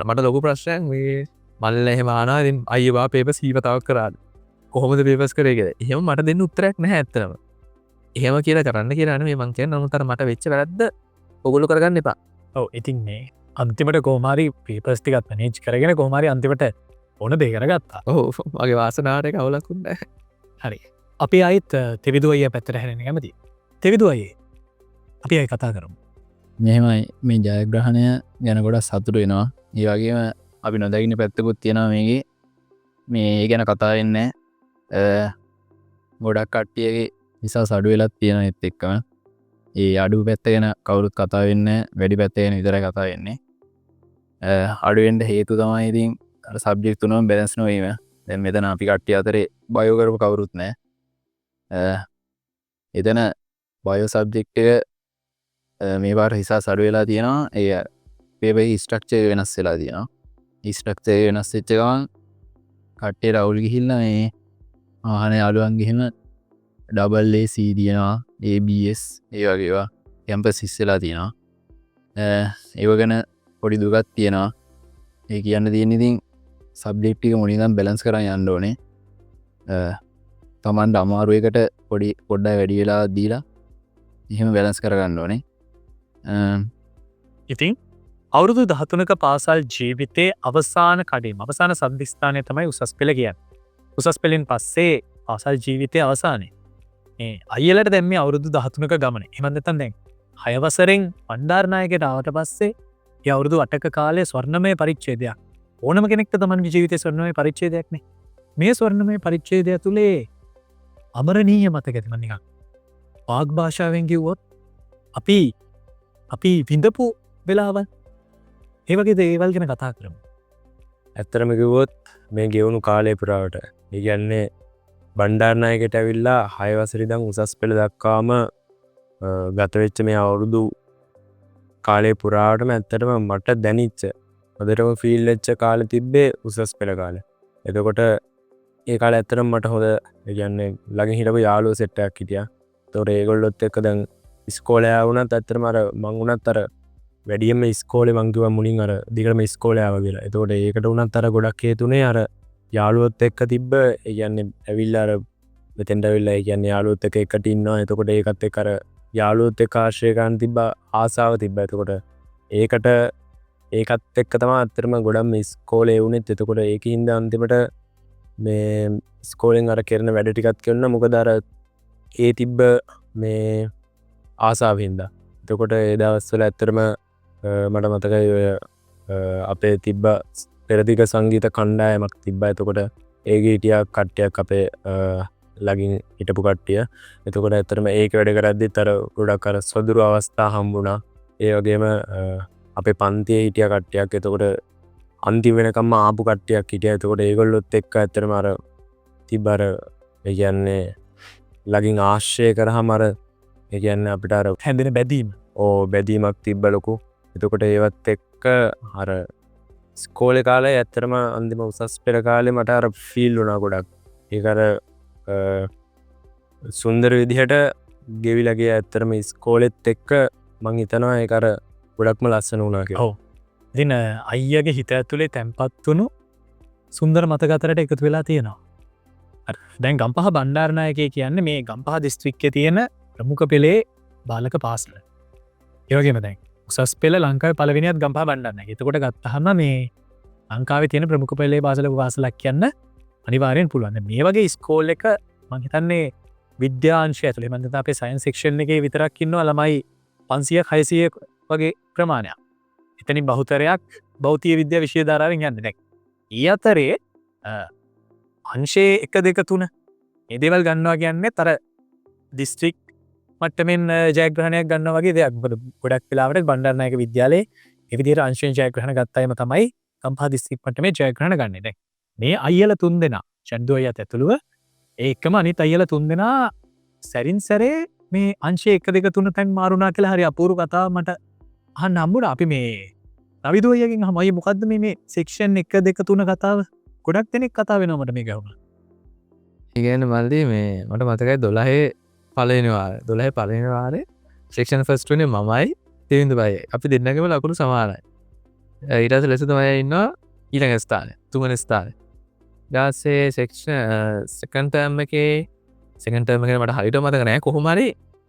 මට ලොකු ප්‍රශ්නයක් මේ මල්ල එහෙම ආනවා ඉතින් අයියෝ පේපර්ස් කීප තවක් කරාද කොහොමද පේපර්ස් කරේ කියලා. එහෙම මට දෙන්න උත්තරයක් නැහැ ඇත්තටම. එහෙම කියලා කරන්න කියලා නෙමෙයි මං කියන්නේ. නමුත් අර මට වෙච්ච වැරද්ද ඔගොල්ලෝ කරගන්න එපා. ඔව් ඉතින් මේ අන්තිමට කොහොමාරි පේපර්ස් ටිකත් මැනේජ් කරගෙන කොහොමාරි අන්තිමට ඕන දේ කරගත්තා. ඔව් මගේ වාසනාවට ඒක අවුලක් වුණේ නැහැ. හරි. අපි ආයිත් තෙවිදු අයියා පැත්තට හැරෙන්න කැමතියි. තෙවිදු අයියේ අපි ආයි කතා කරමු. මෙහෙමයි මේ ජයග්‍රහණය ගැන ගොඩක් සතුටු වෙනවා. ඒ වගේම අපි නොදකින්න පැත්තකුත් තියෙනවා මේකේ. මේ ගැන කතා වෙන්නේ ගොඩක් කට්ටියගේ නිසා අඩු වෙලක් තියෙන ඒත් එක්කම ඒ අඩු පැත්ත ගැන කවුරුත් කතා වෙන්නේ වැඩි පැත්ත ගැන විතරයි කතා වෙන්නේ. අඩු වෙන්න හේතු තමයි ඉතින් අර සබ්ජෙක්ට් තුනම බැලන්ස් නොවීම. දැන් මෙතන අපි කට්ටිය අතරේ බයෝ කරපු කවුරුත් නැහැ. එතන බයෝ සබ්ජෙක්ට් එක මේ පාර හිසා අඩු වෙලා තියෙනවා. ඒ පේපර් ස්ට්‍රක්චර් වෙනස් වෙලා තියෙනවා. ස්ට්‍රක්චර් වෙනස් වෙච්ච ගමන් කට්ටිය රවුල් ගිහිල්ලා මේ ආහන යාළුවන් ගිහින් ඩබල් AC දිනවා ABS ඒ වගේ ඒවා කැම්පස් ඉස්සලා තියෙනවා. ඒව ගැන පොඩි දුකක් තියෙනවා. ඒ කියන්න තියෙන ඉතින් සබ්ජෙක්ට් එක මුලින් ඉඳන් බැලන්ස් කරන් යන්න ඕනේ. තමන්ට අමාරු එකට පොඩි පොඩ්ඩක් වැඩි වෙලා දීලා එහෙම බැලන්ස් කරගන්න ඕනේ. ඉතින් අවුරුදු 13ක පාසල් ජීවිතයේ අවසාන කඩේම අවසාන සම්දිස්ථානය තමයි උසස් පෙළ කියන්නේ. උසස් පෙළෙන් පස්සේ පාසල් ජීවිතයේ අවසානයේ මේ අයියලට දැන් මේ අවුරුදු 13ක ගමනේ. එහෙම නැත්නම් දැන් 6 වසරෙන් බණ්ඩාරනායකයට ආවට පස්සේ ඒ අවුරුදු 8ක කාලේ ස්වර්ණමය පරිච්ඡේදයක්. ඕනම කෙනෙක්ට තමන්ගේ ජීවිතයේ ස්වර්ණමය පරිච්ඡේදයක් නේ. මේ ස්වර්ණමය පරිච්ඡේදය තුලේ අමරණීය මතක ඇති මම නිකන් වාග් භාෂාවෙන් කිව්වොත් අපි විඳපු වෙලාවල් ඒ වගේ දේවල් ගැන කතා කරමු. ඇත්තටම කිව්වොත් මේ ගෙවුණු කාලය පුරාවට ඒගැන්නේ බණ්ඩාරනායකට ඇවිල්ලා 6 වසරේ උසස් පෙළ දක්වාම ගතවෙච්ච මේ අවුරුදු කාලේ පුරාටම ඇත්තටම මට දැනිච්ච හොඳටම ෆීල් වෙච්ච කාලේ තිබ්බේ උසස් පෙළ කාලේ. එතකොට ඒ කාලේ ඇත්තටම මට හොඳ ඒ කියන්නේ ළඟින් හිටපු යාළුවෝ සෙට් එකක් හිටියා. ඒතකොට ඒගොල්ලොත් එක්ක දැන් ඉස්කෝලේ ආවුණත් ඇත්තටම අර මං උනත් අර වැඩියෙන්ම ඉස්කෝලේ මං කිව්වා මුලින් අර දිගටම ඉස්කෝලේ ආවා කියලා. එතකොට ඒකට උනත් අර ගොඩක් හේතුනේ අර යාළුවොත් එක්ක තිබ්බ ඒ කියන්නේ ඇවිල්ලා අර මෙතෙන්ට ඇවිල්ලා ඒ කියන්නේ යාළුවොත් එක්ක එකට ඉන්නවා. එතකොට ඒකත් එක්ක අර යාළුවොත් එක්ක ආශ්‍රය ගන්න තිබ්බ ආසාව තිබ්බා. එතකොට ඒකත් එක්ක තමයි අත්‍තරම ගොඩක් ඉස්කෝලේ වුණෙත්. එතකොට ඒකින්ද අන්තිමට මේ ඉස්කෝලෙන් අර කරන වැඩ ටිකත් කරනවා. මොකද අර ඒ තිබ්බ මේ ආසාව හින්දා. එතකොට ඒ දවස්වල ඇත්තටම මට මතකයි ඔය අපේ තිබ්බ පෙරදිග සංගීත කණ්ඩායමක් තිබ්බා. එතකොට ඒකේ හිටියා කට්ටියක් අපේ ළඟින් හිටපු කට්ටිය. එතකොට ඇත්තටම ඒක වැඩ කරද්දිත් අර ගොඩක් අර සොදුරු අවස්ථා හම්බුණා. ඒ වගේම අපේ පන්තියේ හිටිය කට්ටියක්. එතකොට අන්තිම වෙනකම්ම ආපු කට්ටියක් හිටියා. එතකොට ඒගොල්ලොත් එක්ක ඇත්තටම අර තිබ්බ අර ඒ කියන්නේ ළඟින් ආශ්‍රය කරාම අර ඒ කියන්නේ අපිට අර හැඳෙන බැදීම බැදීමක් තිබ්බ ලොකු. එතකොට ඒවත් එක්ක අර ස්කෝලේ කාලේ ඇත්තටම අන්තිම උසස් පෙළ කාලේ මට අර ෆීල් වුණා ගොඩක්. ඒක අර සුන්දර විදිහට ගෙවිලා ගියා. ඇත්තටම ස්කෝලෙත් එක්ක මං හිතනවා ඒක අර ගොඩක්ම ලස්සන වුණා කියලා. ඔව්. ඉතින් අයියාගේ හිත ඇතුලේ තැම්පත් වුණු සුන්දර මතක අතරට එකතු වෙලා තියෙනවා. හරි. දැන් ගම්පහ බණ්ඩාරනායකය කියන්නේ මේ ගම්පහ දිස්ත්‍රික්කයේ තියෙන ප්‍රමුඛ පෙළේ බාලක පාසල. ඒ වගේම දැන් උසස් පෙළ ලංකාවේ පළවෙනියත් ගම්පහ බණ්ඩාරනායක. එතකොට ගත්තහම මේ ලංකාවේ තියෙන ප්‍රමුඛ පෙළේ පාසලක් කියන්න අනිවාර්යෙන් පුළුවන්. මේ වගේ ස්කෝල් එක මං හිතන්නේ විද්‍යාංශය ඇතුලේ මම හිතන්නේ අපේ සයන්ස් සෙක්ෂන් එකේ විතරක් ඉන්නවා ළමයි 500 600 වගේ ප්‍රමාණයක්. එතනින් බහුතරයක් භෞතික විද්‍යා විෂය ධාරාවෙන් යන්නේ. දැන් ඊ අතරේ අංශයේ 1 2 3 මේ දේවල් ගන්නවා කියන්නේ අර දිස්ත්‍රික් මට්ටමින් ජයග්‍රහණයක් ගන්නවා වගේ දෙයක්. මොකද ගොඩක් වෙලාවට බණ්ඩාරනායක විද්‍යාලයේ ඒ විදිහට අංශයෙන් ජයග්‍රහණ ගත්ත අයම තමයි ගම්පහ දිස්ත්‍රික් මට්ටමේ ජයග්‍රහණ ගන්නේ. දැන් මේ අයියලා 3 දෙනා චන්දු අයියත් ඇතුළුව ඒකම අනිත් අයියලා 3 දෙනා සැරින් සැරේ මේ අංශයේ 1 2 3 තැන් මාරුණා කියලා හරි අපූර්ව කතාවක් මට අහන්න හම්බුණා. අපි මේ රවිදු අයියගෙන් අහමු අයියේ මොකද්ද මේ සෙක්ෂන් 1 2 3 කතාව? ගොඩක් දෙනෙක් කතා වෙනවා මට මේක අහුණා. ඒ කියන්නේ මල්ලි මේ මට මතකයි 12 පළවෙනි වාරේ 12 පළවෙනි වාරේ සෙක්ෂන් ෆස්ට් වෙන්නේ මමයි තෙවිඳු බයි. අපි දෙන්නගේම ලකුණු සමානයි. ඊට පස්සේ ලෙස තමයි ඉන්නවා ඊළඟ ස්ථානේ තුන්වෙනි ස්ථානේ. ඊට පස්සේ සෙක්ෂන් සෙකන්ඩ් ටර්ම් එකේ මට හරියට මතක නැහැ. කොහොම හරි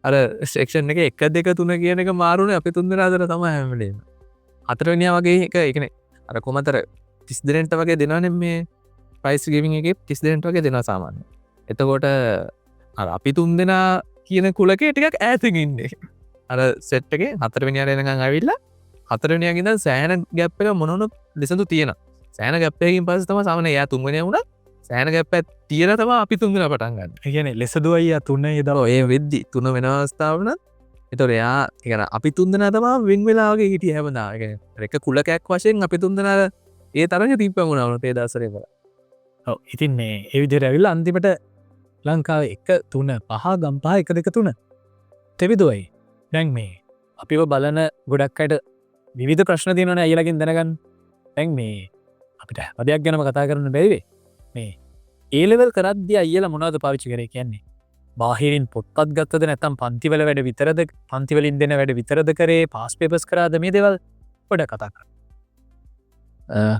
අර සෙක්ෂන් එකේ 1 2 3 කියන එක මාරුනේ අපි තුන් දෙනා අතර තමයි හැම වෙලේම. හතරවෙනියා වගේ එක ඒ කියන්නේ අර කොහමතර 30 දෙනෙක්ට වගේ දෙනවනේ මේ ප්‍රයිස් ගිවිං එකේ 30 දෙනෙක්ට වගේ දෙනවා සාමාන්‍යයෙන්. එතකොට අර අපි තුන් දෙනා කියන කුලකේ ටිකක් ඈතින් ඉන්නේ. අර සෙට් එකේ හතරවෙනියාට එනකන් ඇවිල්ලා හතරවෙනියාගෙන් ඉඳන් සෑහෙන ගැප් එක මොනොන දෙසඳු තියෙනවා. සෑහෙන ගැප් එකකින් පස්සේ තමයි සාමාන්‍යයෙන් එයා තුන්වෙනියා වුණා. සෑහෙන ගැප් එකක් තියලා තමයි අපි තුන් දෙනා පටන් ගන්න. ඒ කියන්නේ ලෙසදු අයියා 3 ඉදලා ඒ වෙද්දි තුන වෙන අවස්ථාවන එතකොට එයා කියන අපි තුන් දෙනා තමයි වෙන් වෙලා වගේ හිටියේ හැමදාම. ඒ කියන්නේ එක කුලකයක් වශයෙන් අපි තුන් දෙනා ඒ තරඟ තිබ්බම වුණා ඒ දවස්වල ඉඳලා. ඔව්. ඉතින් මේ ඒ විදිහට ඇවිල්ලා අන්තිමට ලංකාවේ 1 3 5 ගම්පහ 1 2 3 තෙවිදුවයි. දැන් මේ අපිව බලන ගොඩක් අයට විවිධ ප්‍රශ්න තියෙනවනේ අයියලාගෙන් දැනගන්න. දැන් මේ අපිට හැමදේක් ගැනම කතා කරන්න බැරි වෙයි. මේ ඒ ලෙවල් කරද්දී අයියලා මොනවද පාවිච්චි කරේ කියන්නේ? බාහිරින් පොත්පත් ගත්තද නැත්නම් පන්තිවල වැඩ විතරද පන්තිවලින් දෙන වැඩ විතරද කරේ? පාස් පේපර්ස් කරාද? මේ දේවල් පොඩ කතා කරන්න.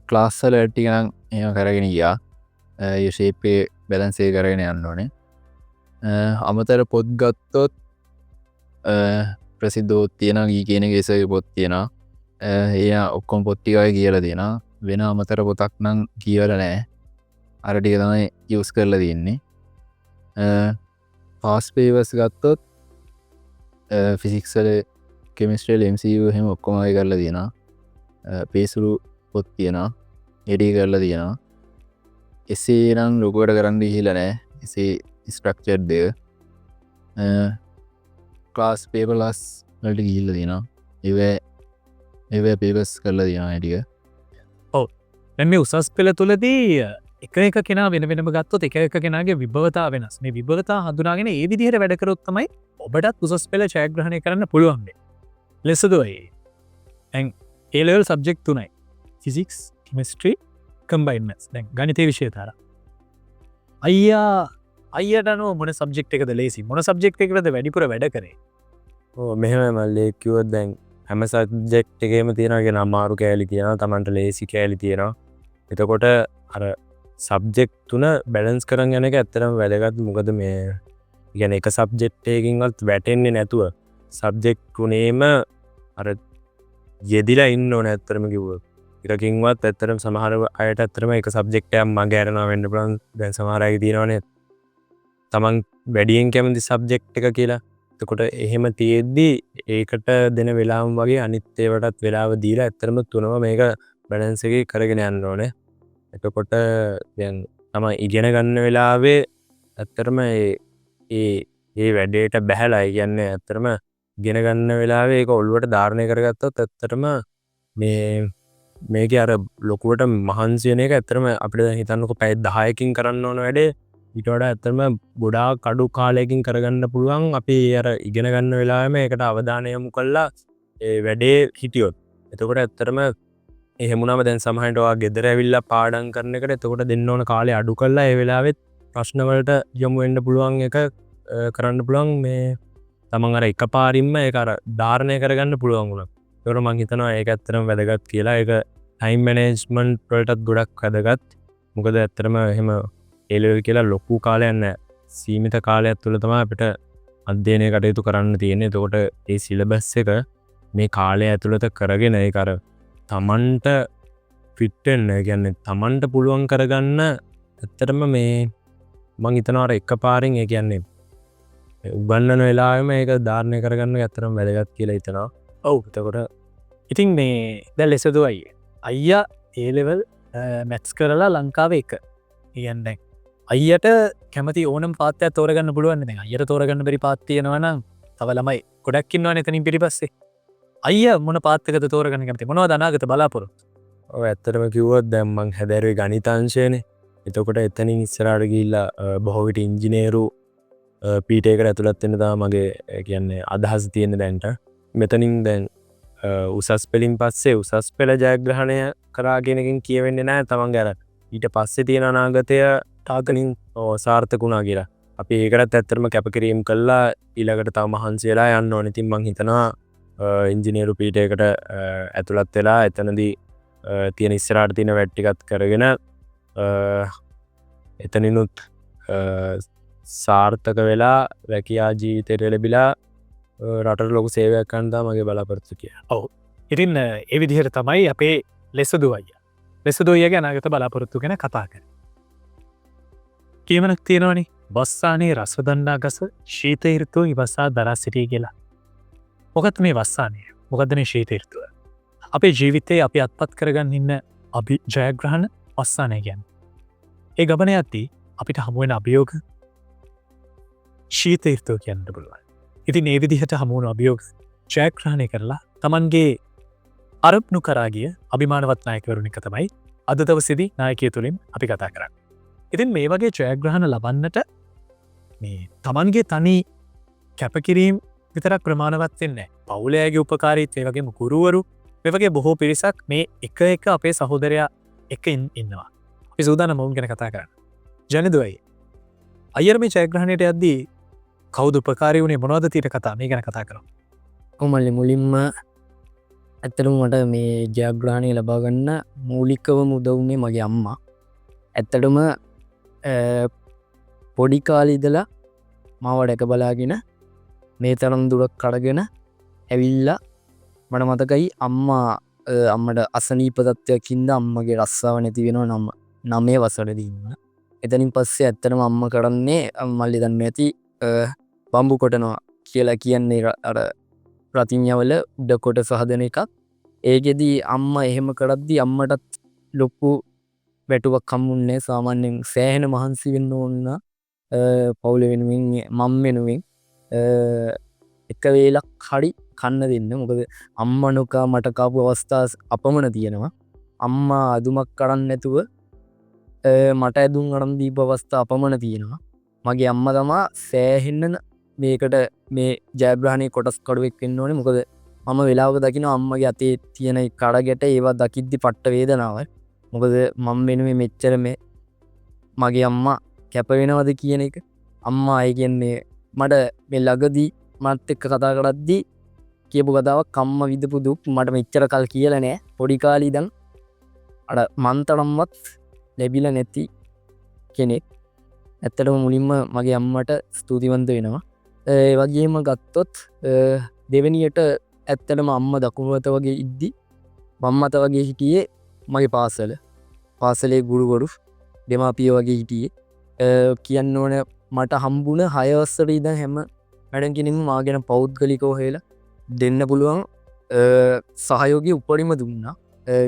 ක්ලාස්සල ටිකනම් ඒ කරගෙන ගියා. ඒ ශේපේ බැලන්සේ කරගෙන යන්න ඕනේ. අමතර පොත් ගත්තොත් ප්‍රසිද්ධෝත් තියෙන ගී කියන ගෙසගේ පොත් තියෙනවා. එය ඔක්කොම පොට්ටිකයි කියලා තියෙනවා. වෙන අමතර පොතක් නම් කියවල නෑ. අර ටික තමයි යූස් කරලා තියෙන්නේ. පාස් පේපර්ස් ගත්තොත් ෆිසික්ස්වල කෙමිස්ට්‍රියල් MCU එහෙම ඔක්කොම අය කරලා තියෙනවා. පේසුළු පොත් තියෙනවා. එඩි කරලා තියෙනවා. එසේ නම් ලොකුවට කරන්න ගිහිල්ලා නෑ. එසේ ස්ට්‍රක්චර්ඩ් දෙක. ක්ලාස් පේපර්ස් වලට ගිහිල්ලා තියෙනවා. ඒව පේපර්ස් කරලා තියෙනවා ටික. දැන් මේ උසස් පෙළ තුලදී එක කෙනා වෙන වෙනම ගත්තොත් එක කෙනගේ විභවතා වෙනස් මේ විභවතා හඳුනාගෙන ඒ විදිහට වැඩකරොත් තමයි ඔබටත් උසස් පෙළ ජයග්‍රහණය කරන්න පුළුවන්න්නේ ලෙසදයි ඒලවල් සබ්ජෙක්් තුනයි ෆිසික්ස් කෙමිස්ට්‍රී කම්බයින්මස් දැන් ගනිතය විෂයතාර අයියටන මොන සබ්ෙක්් එකද ලේසි මොන සබ්ෙක්් එකද වැඩිපුර වැඩ කරේ මෙහෙම මල්ලේ කිවොත් දැන් හැම සජෙක්් එකේම තියෙනගෙන අමාරු කෑලි තියෙන තමන්ට ලේසි කෑලි තියෙනවා එතකොට අර සබ්ජෙක්් තුන බැලන්ස් කරන්න යනක ඇත්තරම් වැදගත් මොකද මේ ගැන එක සබ්ජෙක්්ටයකින්වත් වැටෙන්නේ නැතුව සබ්ජෙක්් තුනේම අර යෙදිලා ඉන්න ඕන ඇත්තරම කිව්ව එකකින්වත් ඇත්තරම් සමහර අයට ඇත්තරම එක සබ්ජෙක්ටයක් මගෑරනවා වෙන්න පුළන් දැන් සමහරයි තියෙනවානේ තමන් වැඩියෙන් කැමති සබ්ජෙක්් එක කියලා එතකොට එහෙම තියෙද්දී ඒකට දෙන වෙලාම් වගේ අනිත්තේවටත් වෙලාව දීලා ඇත්තරම තුනව මේක බැලන්සගේ කරගෙන යන්න ඕනේ එතකොට දැන් තම ඉගෙන ගන්න වෙලාවේ ඇත්තරම ඒ වැඩේට බැහැලා කියන්න ඇත්තරම ගෙන ගන්න වෙලාවේ ඒක ඔල්ුවට ධාරණය කරගත්තත් ඇත්තරම මේක අර ලොකුවට මහන්සියන එක ඇත්තරම අපිට හිතන්නක පැයි 10කින් කරන්න ඕන වැඩේ ඉටට ඇත්තරම ගොඩා කඩු කාලයකින් කරගන්න පුළුවන් අපි අර ඉගෙන ගන්න වෙලාම එකට අවධානයමු කල්ලා වැඩේ හිටියොත් එතකොට ඇත්තරම එහෙමුණම දැන් සමහටවා ගෙදර ඇවිල්ල පාඩන් කරන එකට එතකොට දෙන්න ඕන කාලය අඩු කල්ලා ඒ වෙලාවෙත් ප්‍රශ්නවලට යොමු එන්න පුළුවන් එක කරන්න පුළුවන් මේ තමන් අර එක පාරින්ම ඒකර ධාරණය කරගන්න පුළුවන්ගුණ තොර මං හිතනවා ඒක ඇත්තරම වැදගත් කියලා එක ටයිම් මනේජ්මන්ට් වලටත් ගොඩක් වැදගත් මොකද ඇත්තරම එහෙම ඒලවල් කියලා ලොකු කාලයන්න සීමිත කාලයක් තුළ තම අපිට අධ්‍යයනය කටයුතු කරන්න තියෙන්නේ තකොට ඒ සිලබස් එක මේ කාලය ඇතුළත කරගෙන කර තමන්ට ෆිට්ටෙන්න ගැන්නේ තමන්ට පුළුවන් කරගන්න ඇත්තරම මේ මං හිතනවාර එක පාරෙන් ඒ කියන්නේ උගන්නන වෙලාම ඒක ධාරණය කරගන්න ඇතරම් වැදගත් කියලා හිතනවා ඔවු තකොට ඉතින් මේ දැල් ලෙසදු අයියා ඒලෙවල් මැත්ස් කරලා ලංකාව එක කියන්න අයියට කැමති ඕනම් පාත්තයක් තෝරගන්න පුළුවන් අයට තෝරගන්න බැරි පාත්තියනවන තව ළමයි ගොඩක්කින්නවා නතනින් පිරිපස්සේ අය මොන පාත්තකත තෝරගන්න කැමති මොනව දනාගත බලාපොර ඇත්තරම කිව්වොත් දැම්මං හැදැරුවේ ගනිතංශයන එතකොට එතනින් ඉස්සරාට ගිල්ලා බොහෝවිට ඉංජිනේරු පීටේකට ඇතුළත්වෙන තා මගේ කියන්නේ අදහස තියෙන දැන්ට මෙතනින් දැන් උසස් පෙලින් පස්සේ උසස් පෙළ ජයග්‍රහණය කරාගෙනකින් කියවෙන්නේ නෑ තමන් ගැර ඊට පස්සෙ තියෙන අනාගතය තාකනින් සාර්ථකුණා කියලා අපි ඒකරත් ඇත්තරම කැපකිරීම් කල්ලා ඊළකට තව මහන්සේලා යන්න ඕනතින් මං හිතනවා ඉංජිනේරු පීටයකට ඇතුළත් වෙලා එතනදී තියෙන ඉස්සරාට තියන වැට්ටිකත් කරගෙන එතනිනුත් සාර්ථක වෙලා රැකයා ජීවිතයට ලැබිලා රට ලොකු සේවයක් කන්දා මගේ බලාපොරත්තු කිය ඔවු ඉතින් එවිදිහට තමයි අපේ ලෙසදු අය ලෙසදෝය ගැනගත බලාපොරොත්තු ගැන කතා කර කියමනක් තියෙනවනි වස්සානයේ රස්වදන්නා ගස ශීතහිරතුව ඉවසා දරා සිටිය කියලා මොකත් මේ වස්සානය මොකදන ශීතහිරතුව අපේ ජීවිතයේ අපි අත්පත් කරගන්න ඉන්න අභි ජයග්‍රහණ වස්සානය ගැන් ඒ ගබන ඇත්ති අපිට හමුවෙන අභියෝග ශීතහිරතුව කියන්න පුළුවන් ඉතින් ඒ විදිහට හමුවුණු අභියෝග ජයග්‍රහණය කරලා තමන්ගේ අරප්නු කරාගිය අභිමානවත් නායකවරුණික තමයි අද දවසේදී නායකය තුළින් අපි කතා කරන්න. ඉතින් මේ වගේ ජයග්‍රහණ ලබන්නට මේ තමන්ගේ තනි කැපකිරීම් විතරක් ප්‍රමාණවත් වෙන්නේ පවුලෑගේ උපකාරීත්වය වගේම ගුරුවරු වගේ බොහෝ පිරිසක් මේ එක අපේ සහෝදරයා එක ඉන්නවා. අපි සූදානම් මොවුන් ගැන කතා කරන්න. ජනදුවයි අයර මේ ජයග්‍රහණයට යද්දී කවුද උපකාරී වුණේ මොනවද තීර කතා මේ ගැන කතා කරමු. කොමල්ලි මුලින්ම ඇත්තටම මට මේ ජයග්‍රහණය ලබාගන්න මූලිකවම උදවුන්නේ මගේ අම්මා. ඇත්තටම පොඩිකාලිදලා මව ඩැක බලාගෙන මේ තරම් දුරක් කඩගෙන ඇවිල්ල මට මතකයි අම්මට අසනීපතත්වයකින්ද අම්මගේ රස්සාාව නැති වෙනවා නමේ වසරදීන්න. එතනින් පස්සේ ඇත්තටම අම්ම කරන්නේ මල්ලි දන්න ඇති බම්බු කොටනවා කියලා කියන්නේ අර ප්‍රතිඥවල උඩකොට සහදන එකක් ඒගෙදී අම්ම එහෙම කරද්දි අම්මටත් ලොක්කු වැටුවක් කම්මුන්නේ සාමාන්‍යෙන් සෑහෙන මහන්සි වෙන්න ඕන්න පවුල වෙනුවෙන් මම් වෙනුවෙන් එක වේලක් හරි කන්න දෙන්න මොකද අම්ම නොකා මටකාපු අවස්ථා අපමණ තියෙනවා අම්මා අදුමක් කරන්න නැතුව මට ඇදුම් අරම් දීප අවස්ථා අපමණ තියෙනවා. මගේ අම්ම තමා සෑහෙන්න මේකට මේ ජයග්‍රහණය කොටස් කඩුවෙක් වෙන්න ඕනේ. මොකද මම වෙලාවක දකින අම්මගේ අතේ තියෙන කඩගැට ඒවා දකිද්දි පට්ට වේදනාව. මොකද මම වෙනුවෙන් මෙච්චර මගේ අම්මා කැප වෙනවද කියන එක. අම්මා ඒ කියන්නේ මට මේ ළඟදී මත් එක්ක කතා කරද්දී කියපු කතාවක් අම්මා විඳපු දුක් මට මෙච්චර කල් කියලා නෑ. පොඩි කාලේ ඉඳන් අර මන්තරම්වත් ලැබිලා නැති කෙනෙක්. ඇත්තටම මුලින්ම මගේ අම්මට ස්තුතිවන්ත වෙනවා. ඒ වගේම ගත්තොත් දෙවෙනියට ඇත්තටම අම්ම දකුණුවත වගේ ඉද්දි මම්මත වගේ හිටියේ මගේ පාසලේ ගුරුවරු දෙමාපිය වගේ හිටියේ. කියන්න ඕන මට හම්බුණ 6 වසරේ ඉඳන් හැම වැඩන් කෙනෙක්ම මා ගැන පෞද්ගලිකව හොයලා දෙන්න පුළුවන් සහයෝගය උපරිම දුන්නා.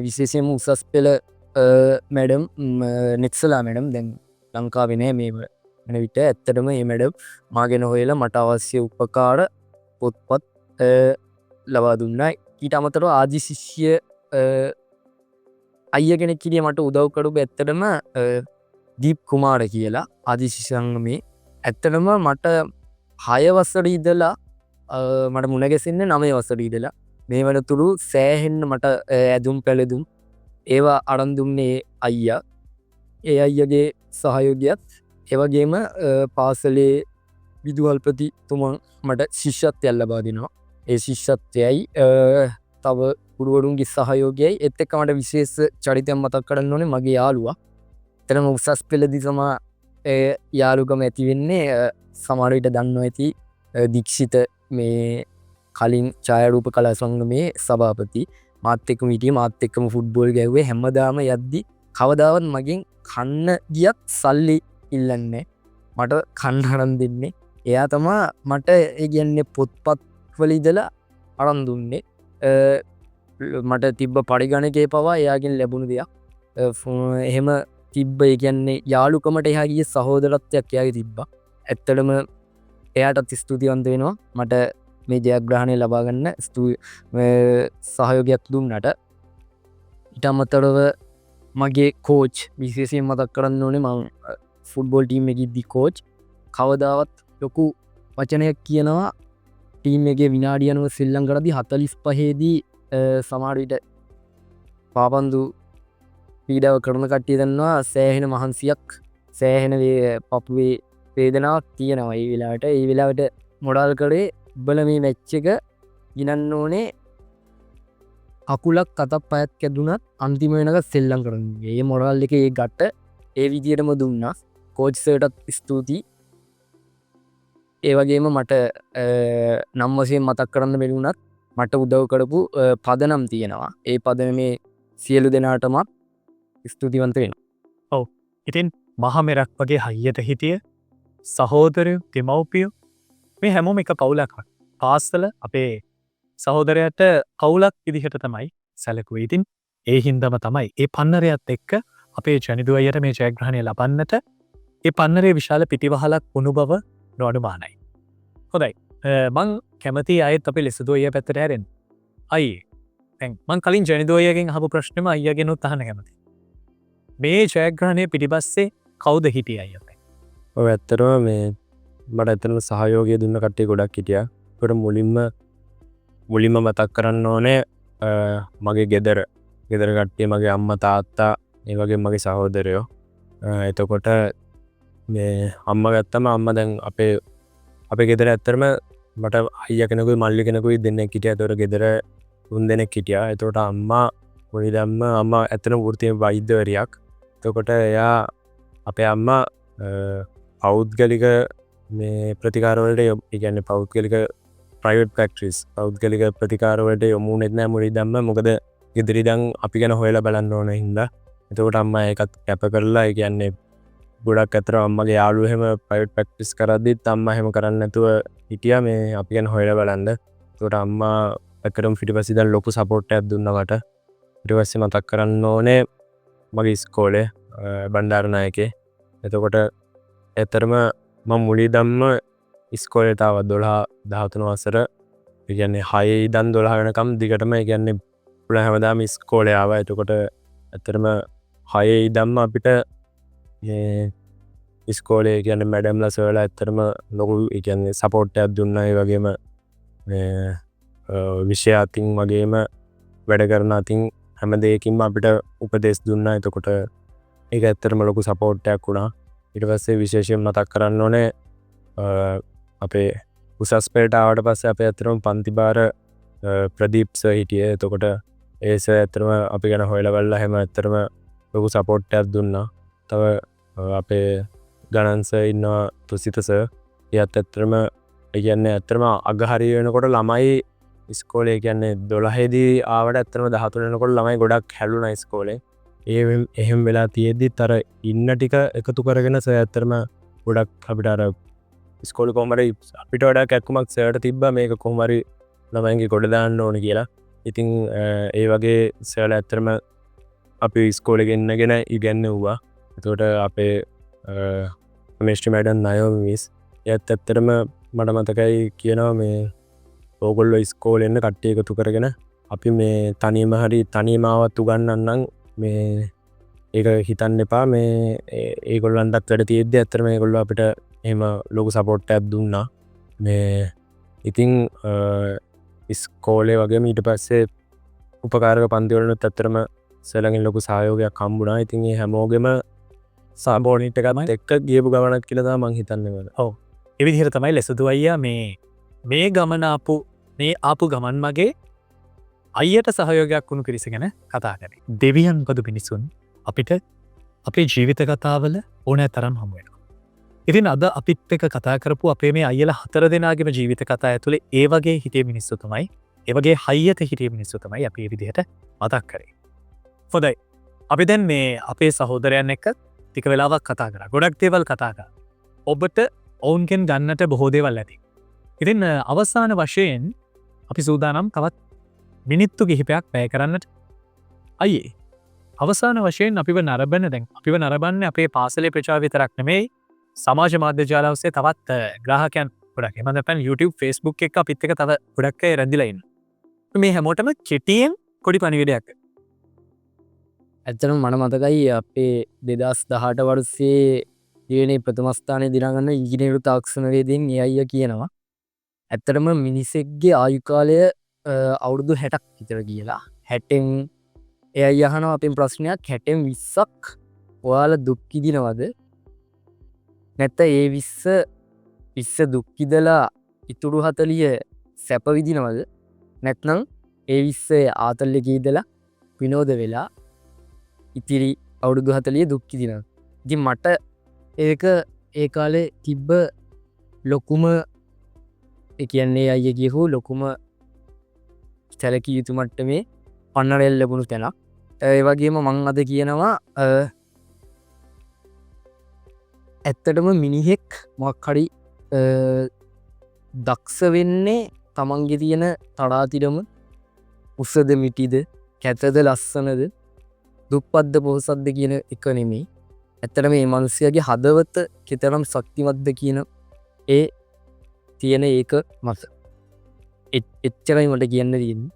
විශේෂයෙන්ම උසස් පෙළ මැඩම් නෙක්සලා මැඩම් දැන් ලංකාවේ නෑ මේ වෙන විට. ඇත්තටම මේ මැඩම් මා ගැන හොයලා මට අවශ්‍ය උපකාර පොත්පත් ලබා දුන්නා. ඊට අමතරව ආදි ශිෂ්‍ය අයිය කෙනෙක් හිටියේ මට උදව් කරපු ඇත්තටම දීප් කුමාර කියලා ආදි ශිෂ්‍ය සංගමේ. ඇත්තටම මට 6 වසරේ ඉඳලා මට මුණ ගැසෙන්නේ 9 වසරේ ඉඳලා මේ වෙනතුරු සෑහෙන්න මට ඇදුම් පැළදුම් ඒවා අරන් දුන්නේ අයියා. ඒ අයියගේ සහයෝගයත් ඒ වගේම පාසලේ විදුහල්පතිතුමන් මට ශිෂ්‍යත්වයක් ලබා දෙනවා. ඒ ශිෂ්‍යත්වයයි තව ගුරුවරුන්ගේ සහයෝගයයි ඒත් එක්ක මට විශේෂ චරිතයක් මතක් කරන්න ඕනේ මගේ යාළුවා. එතනම උසස් පෙළදී තමා යාළුකම ඇති වෙන්නේ. සමහර විට දන්නවා ඇති දීක්ෂිත මේ කලින් ඡායාරූප කලා සංගමේ සභාපති මාත් එක්කම හිටියේ. මාත් එක්කම ෆුට්බෝල් ගැහුවේ. හැමදාම යද්දි කවදාවත් මගෙන් කන්න ගියත් සල්ලි ඉල්ලන්නේ මට කන්න අරන් දෙන්නේ. එයා තමා මට ඒ කියන්නේ පොත්පත් වල ඉඳලා අරන් දුන්නේ. මට තිබ්බ පරිගණකේ පවා එයාගෙන් ලැබුණු දෙයක්. එහෙම තිබ්බ. ඒ කියන්නේ යාළුකමට එහා ගිය සහෝදරත්වයක් එයාගේ තිබ්බා. ඇත්තටම එයාටත් ස්තුතිවන්ත වෙනවා මට මේ ජයග්‍රහණය ලබා ගන්න සහයෝගයක් දුන්නට. ඊට අමතරව මගේ කෝච් විශේෂයෙන් මතක් කරන්න ඕනේ. මම ෆුට්බෝල් ටීම් එකේ ඉද්දි කෝච් කවදාවත් ලොකු වචනයක් කියනවා ටීම් එකේ විනාඩි 90 ශ්‍රී ලංකාවේදී 45 දී සමහර විට පාපන්දු පීඩාව කරන කට්ටිය දන්නවා සෑහෙන මහන්සියක් සෑහෙන පපුවේ වේදනාවක් තියෙනවා. ඒ වෙලාවට මොඩල් කරේ උඹල මේ මැච් එක ගිනන්න ඕනේ අකුලක් අතක් පයක් කැදුනත් අන්තිම වෙනක සෙල්ලම් කරන්න. ඒ මොරල් එක ඒ ගට ඒ විදියටම දුන්නා. කෝච් සර්ටත් ස්තුතියි. ඒ වගේම මට නම් වශයෙන් මතක් කරන්න බැරිුණත් මට උදව් කරපු පදනම් තියෙනවා. ඒ පදනමේ සියලු දෙනාටම ස්තුතිවන්ත වෙනවා. ඉතින් මහමෙරක් වගේ හයියට හිටිය සහෝදරයෝ දෙමව්පියෝ මේ හැමෝම එක කවුලක්. පාස්සල අපේ සහෝදරයට කවුලක් විදිහට තමයි සැලකුවේ. ඉතින් ඒ හින්දම තමයි ඒ පන්නරයත් එක්ක අපේ ජනිදු අයියට මේ ජයග්‍රහණය ලබන්නට ඒ පන්නරේ විශාල පිටිවහලක් වුණු බව නොඅනුමානයි. හොඳයි. මං කැමති අයත් අපි ලෙසදු අයිය පැත්තට හැරෙන්න. අයියේ දැන් මං කලින් ජනිදු අයියගෙන් අහපු ප්‍රශ්නෙම අයියගෙනුත් අහන්න කැමතියි. මේ ජයග්‍රහණය පිටිපස්සේ කවුද හිටියේ අයියා? ඔය ඇත්තටම මේ මට ඇත්තටම සහයෝගය දුන්න කට්ටිය ගොඩක් හිටියා. ඒකට මුලින්ම මතක් කරන්න ඕනේ මගේ ගෙදර කට්ටිය, මගේ අම්මා තාත්තා, ඒ වගේ මගේ සහෝදරයෝ. එතකොට මේ අම්මා ගත්තම අම්මා දැන් අපේ ගෙදර ඇත්තටම මට අයියා කෙනෙකුයි මල්ලි කෙනෙකුයි දෙන්නෙක් හිටියා. ඒතකොට ගෙදර 3 දෙනෙක් හිටියා. එතකොට අම්මා ඇත්තටම වෘත්තීය වෛද්‍යවරියක්. එතකොට එයා අපේ අම්මා පෞද්ගලික මේ ප්‍රතිකාරවලට කියන්නේ පෞද්ගලික ප්‍රයිවට් ප්‍රැක්ටිස් පෞද්ගලික ප්‍රතිකාරවලට යොමු වෙන්නේ නැහැ මුලින්දම. මොකද ගෙදර ඉඳන් අපි ගැන හොයලා බලන්න ඕන හින්දා. එතකොට අම්මා ඒකත් කැප කරලා ඒ කියන්නේ ගොඩක් අතර අම්මගේ යාළුවෝ එහෙම ප්‍රයිවට් ප්‍රැක්ටිස් කරද්දිත් අම්මා එහෙම කරන්නේ නැතුව හිටියා මේ අපි ගැන හොයලා බලන්න. එතකොට අම්මා එකටම පිටිපස්සේ ඉඳන් ලොකු සපෝට් එකක් දුන්නා මට. ඊට පස්සේ මතක් කරන්න ඕනේ මගේ ඉස්කෝලේ බණ්ඩාරනායකේ. එතකොට ඇත්තටම මම මුලින්දම්ම ඉස්කෝලේ තාව 12 13 වසර ඒ කියන්නේ 6 ඉඳන් 12 වෙනකම් දිගටම ඒ කියන්නේ පුළා හැමදාම ඉස්කෝලේ ආවා. එතකොට ඇත්තටම 6 ඉඳන්ම අපිට ඉස්කෝලේ කියන්න මැඩම්ල සවලා ඇත්තරම ලොකු එකන්නේ සපෝට්ටයක් දුන්නයි වගේම විෂය අතින් වගේම වැඩ කරන අතින් හැම දෙයකින්ම අපිට උපදෙස් දුන්න එතකොට ඒ ඇත්තරම ලොකු සපෝට්ටයක් වුණා ඉට පස්සේ විශේෂයෙන් මතක් කරන්න ඕනේ අපේ උසස්පේට ආවට පස්සේ අප ඇතරම පන්තිබාර ප්‍රදීප්ස හිටිය එතකොට ඒස ඇතරම අපි ගැන හොයලවල්ල හැම ඇත්තරම ලොකු සපෝට්ටයක් දුන්නා තව අපේ ගණන්ස ඉන්නවා තුසිතස එයත් ඇත්තරම කියන්න ඇත්තරම අගහරි වෙනකොට ළමයි ස්කෝලේ කියන්නේ 12දී ආවට ඇත්තම 13 වෙනකොට ළමයි ගොඩක් හැලුණා ඉස්කෝලේ. ඒ එහෙම වෙලා තියෙද්දි තර ඉන්න ටික එකතු කරගෙන සර් ඇත්තටම ගොඩක් අපිට අර ඉස්කෝලේ කොහොම හරි අපිට වඩා කැක්කුමක් සර්ට තිබ්බා මේක කොහොම හරි ළමයින්ගේ ගොඩ දාන්න ඕනේ කියලා. ඉතින් ඒ වගේ සර්ලා ඇත්තටම අපි ඉස්කෝලේ ගෙන්නගෙන ඉගෙනුවා. එතකොට අපේ කෙමිස්ට්‍රි මැඩම් නයෝ මිස් එයත් ඇත්තටම මට මතකයි කියනවා මේ ඕගොල්ලෝ ඉස්කෝලේ එන්න කට්ටිය එකතු කරගෙන අපි මේ තනියම හරි තනියමාවත් උගන්වන්නම් මේ ඒක හිතන්න එපා මේ ඒගොල්ලන්ටත් වැඩ තියෙද්දි ඇත්තටම ඒගොල්ලෝ අපිට එහෙම ලොකු සපෝට් එකක් දුන්නා මේ ඉතින් ඉස්කෝලේ වගේම ඊට පස්සේ උපකාරක පන්ති වලට ඇත්තටම සලගෙන් ලොකු සහයෝගයක් හම්බුණා. ඉතින් ඒ හැමෝගෙම සබෝනිට් එකත් එක්ක ගියපු ගමනක් කියලා තමයි මං හිතන්නේ වල. ඔව් ඒ විදිහට තමයි ලෙසදු අයියා මේ ගමන ආපු ගමන් මගේ අයියට සහයෝගයක් වුණු පිරිස ගැන කතා කරේ. දෙවියන් බදු මිනිසුන් අපිට අපේ ජීවිත කතාවල ඕනෑ තරම් හමු වෙනවා. ඉතින් අද අපිත් එක්ක කතා කරපු අපේ මේ අයියලා 4 දෙනාගේම ජීවිත කතා ඇතුලේ ඒ වගේ හිතේ මිනිස්සු තමයි, ඒ වගේ හයියට හිටිය මිනිස්සු තමයි අපි මේ විදිහට මතක් කරේ. හොඳයි. අපි දැන් මේ අපේ සහෝදරයන් එක්ක ටික වෙලාවක් කතා කරා. ගොඩක් දේවල් කතා කරා. ඔබට ඔවුන්ගෙන් ගන්නට බොහෝ දේවල් ඇති. ඉතින් අවසාන වශයෙන් අපි සූදානම් තවත් මිනිත්තු කිහිපයක් වැය කරන්නට. අයියේ අවසාන වශයෙන් අපිව නරඹන්න අපේ පාසලේ ප්‍රචාර විතරක් නෙමෙයි සමාජ මාධ්‍ය ජාල ඔස්සේ තවත් ග්‍රාහකයන් ගොඩක්. එහෙම නැත්නම් YouTube Facebook එක අපිත් එක්ක තව ගොඩක් අය රැඳිලා ඉන්නවා. මේ හැමෝටම කෙටියෙන් පොඩි පණිවිඩයක්. ඇත්තටම මට මතකයි අපේ 2018 වර්ෂයේ දිවයිනේ ප්‍රථම ස්ථානය දිනාගන්න ඉංජිනේරු තාක්ෂණ වේදීන් ඒ අයියා කියනවා ඇත්තටම මිනිසෙක්ගේ ආයු කාලය අවුරුදු 60ක් විතර කියලා. 60න් ඒ අයියා අහනවා අපෙන් ප්‍රශ්නයක් 60න් 20ක් ඔයාලා දුක් විඳිනවද? නැත්නම් ඒ 20 දුක් විඳලා ඉතුරු 40 සැප විඳිනවද? නැත්නම් ඒ 20 ආතල් එකේ ඉඳලා විනෝද වෙලා ඉතිරි අවුරුදු 40 දුක් විඳිනවා. ඉතින් මට ඒක ඒ කාලේ තිබ්බ ලොකුම ඒ කියන්නේ අයියා කියහු ලොකුම සැලකිය යුතු මට්ටමේ පන්නරෙල් ලැබුණු තැනක්. ඒ වගේම මං අද කියනවා ඇත්තටම මිනිහෙක් මොකක් හරි දක්ෂ වෙන්නේ තමන්ගේ තියෙන තඩාතිරම උසද මිටිද කැතද ලස්සනද දුප්පත්ද පොහොසත්ද කියන එක නෙමෙයි. ඇත්තටම මේ මිනිස්යාගේ හදවත කෙතරම් ශක්තිමත්ද කියන ඒ තියෙන ඒක මත එච්චරයි මට කියන්න තියෙන්නේ.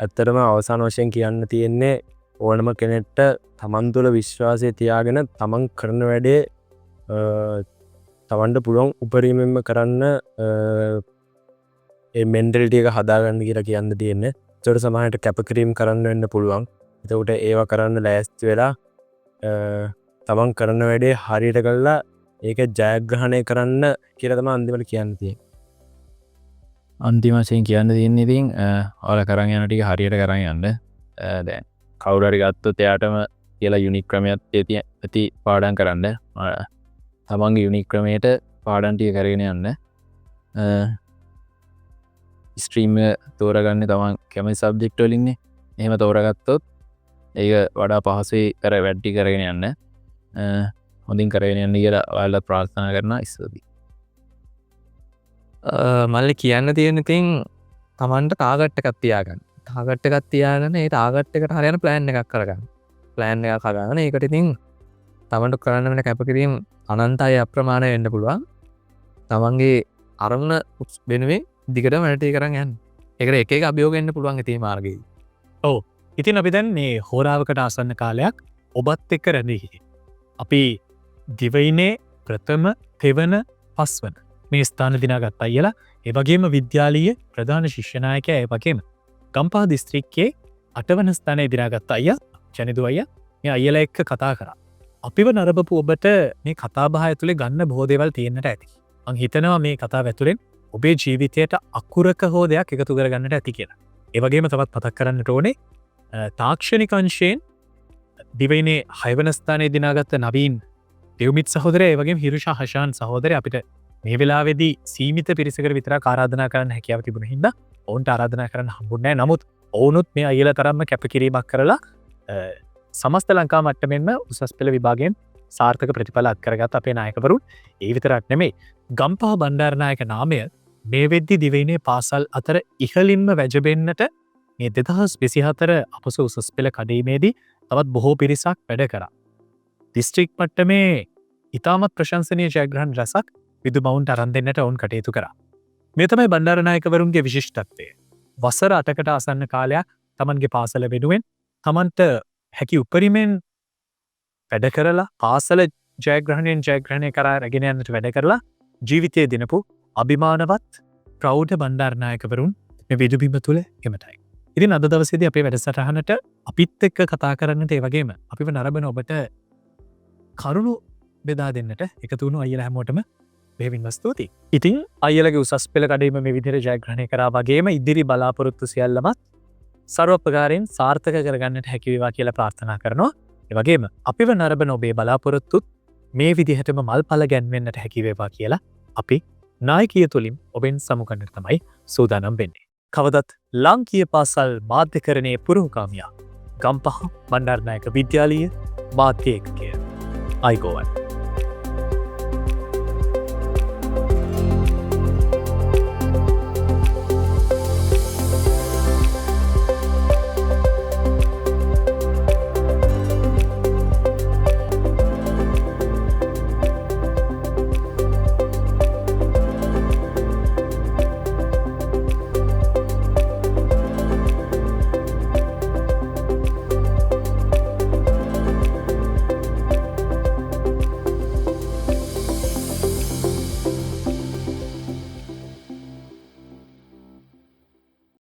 ඇත්තටම අවසාන වශයෙන් කියන්න තියෙන්නේ ඕනම කෙනෙක්ට තමන් තුළ විශ්වාසය තියාගෙන තමන් කරන වැඩේ තමන්ට පුළුවන් උපරිමෙන්ම කරන්න ඒ මෙන්ටලිටි එක හදාගන්න කියලා කියන්න තියෙන්නේ. ඒකට සමහරට කැපකිරීම කරන්න වෙන්න පුළුවන්. එතකොට ඒවා කරන්න ලෑස්ති වෙලා තමන් කරන වැඩේ හරියට කළා ඒක ජයග්‍රහණය කරන්න කියලා තමයි අන්තිමට කියන්න තියෙන්නේ. අන්තිම වශයෙන් කියන්න තියෙන්නේ ඉතින් ඔයාලා කරන් යන ටික හරියට කරන් යන්න. දැන් කවුරු හරි ගත්තොත් එයාටම කියලා යුනික් ක්‍රමයක් ඇති පාඩම් කරන්න. තමන්ගේ යුනික් ක්‍රමයට පාඩම් ටික කරගෙන යන්න. ස්ට්‍රීම් තෝරගන්න තමන් කැමති සබ්ජෙක්ට් වලින්නේ. එහෙම තෝරගත්තොත් ඒක වඩා පහසුයි කර වැඩි කරගෙන යන්න. හොඳින් කරගෙන යන්න කියලා ඔයාලා ප්‍රාර්ථනා කරනවා ඉස්සරදී. මල්ලි කියන්න තියෙන ඉතින් තමන්ට ටාගට් එකක් තියාගන්න. ටාගට් එකක් තියාගෙන ඒ ටාගට් එකට හරියන ප්ලෑන් එකක් කරගන්න. ප්ලෑන් එකක් හදාගෙන ඒකට ඉතින් තමන්ට කරන්න වෙන කැපකිරීම අනන්තයි අප්‍රමාණ වෙන්න පුළුවන්. තමන්ගේ අරමුණ වෙනුවෙන් දිගටම වැඩ කරන් යන්න. ඒකට එක අභියෝග එන්න පුළුවන් ඉතින් මාර්ගයේ. ඔව්. ඉතින් අපි දැන් මේ හෝරාවකට ආසන්න කාලයක් ඔබත් එක්ක රැඳී. අපි දිවයිනේ ප්‍රථම තෙවන පස්වන මේ ස්ථාන දිනාගත් අයියලා ඒවගේම විද්‍යාලීය ප්‍රධාන ශිෂ්‍යනායකය ඒ වගේම ගම්පහ දිස්ත්‍රික්කයේ 8 වන ස්ථානයේ දිනාගත් අයියා ජනිදු අයියා මේ අයියලා එක්ක කතා කරා. අපිව නරඹපු ඔබට මේ කතාබහ ඇතුලේ ගන්න බොහෝ දේවල් තියෙන්නට ඇති. මං හිතනවා මේ කතාව ඇතුලෙන් ඔබේ ජීවිතයට අකුරක හෝ දෙයක් එකතු කරගන්නට ඇති කියලා. ඒ වගේම තවත් මතක් කරන්නට ඕනේ තාක්ෂණික අංශයෙන් දිවයිනේ 6 වන ස්ථානයේ දිනාගත්ත නවීන් දෙව්මිත් සහෝදරයා ඒ වගේම හිරුෂා හෂාන් සහෝදරයා අපිට මේ වෙලාවේදී සීමිත පිරිසකට විතරක් ආරාධනා කරන්න හැකියාව තිබුණ හින්දා ඔවුන්ට ආරාධනා කරන්න හම්බුන්නේ නැහැ. නමුත් ඔවුනුත් මේ අයියලා තරම්ම කැපකිරීමක් කරලා සමස්ත ලංකා මට්ටමෙන්ම උසස් පෙළ විභාගයෙන් සාර්ථක ප්‍රතිඵල අත්කරගත් අපේ නායකවරුන්. ඒ විතරක් නෙමෙයි ගම්පහ බණ්ඩාරනායක නාමය මේ වෙද්දි දිවයිනේ පාසල් අතර ඉහළින්ම වැජබෙන්නට මේ 2024 අපස උසස් පෙළ කඩීමේදී තවත් බොහෝ පිරිසක් වැඩ කරා. දිස්ත්‍රික් මට්ටමේ ඉතාමත් ප්‍රශංසනීය ජයග්‍රහණ රැසක් විදුමවුන්ට අරන් දෙන්නට ඔවුන් කටයුතු කරා. මේ තමයි බණ්ඩාරනායකවරුන්ගේ විශිෂ්ටත්වය. වසර 8කට ආසන්න කාලයක් තමන්ගේ පාසල වෙනුවෙන් තමන්ට හැකි උපරිමෙන් වැඩ කරලා පාසල ජයග්‍රහණය කරා රැගෙන යන්නට වැඩ කරලා ජීවිතය දිනපු අභිමානවත් ප්‍රෞಢ බණ්ඩාරනායකවරුන් මේ විදුබිම තුළ එමටයි. ඉතින් අද දවසේදී අපේ වැඩසටහනට අපිත් එක්ක කතා කරන්නට ඒ වගේම අපිව නරඹන ඔබට කරුණු බෙදා දෙන්නට එකතු වුණු අයියලා හැමෝටම බෙහෙවින්ම ස්තුතියි. ඉතින් අයියලගේ උසස් පෙළ කඩේම මේ විදිහට ජයග්‍රහණය කරා වගේම ඉදිරි බලාපොරොත්තු සියල්ලමත් සර්වප්‍රකාරයෙන් සාර්ථක කරගන්නට හැකි වේවා කියලා ප්‍රාර්ථනා කරනවා. ඒ වගේම අපිව නරඹන ඔබේ බලාපොරොත්තුත් මේ විදිහටම මල්ඵල ගැන්වෙන්නට හැකි වේවා කියලා අපි නායකීය තුලින් ඔබෙන් සමුගන්නට තමයි සූදානම් වෙන්නේ. කවදත් ලාංකීය පාසල් මාධ්‍යකරණයේ පුරෝගාමියා ගම්පහ බණ්ඩාරනායක විද්‍යාලීය මාධ්‍ය ඒකකය අයිබෝවන්.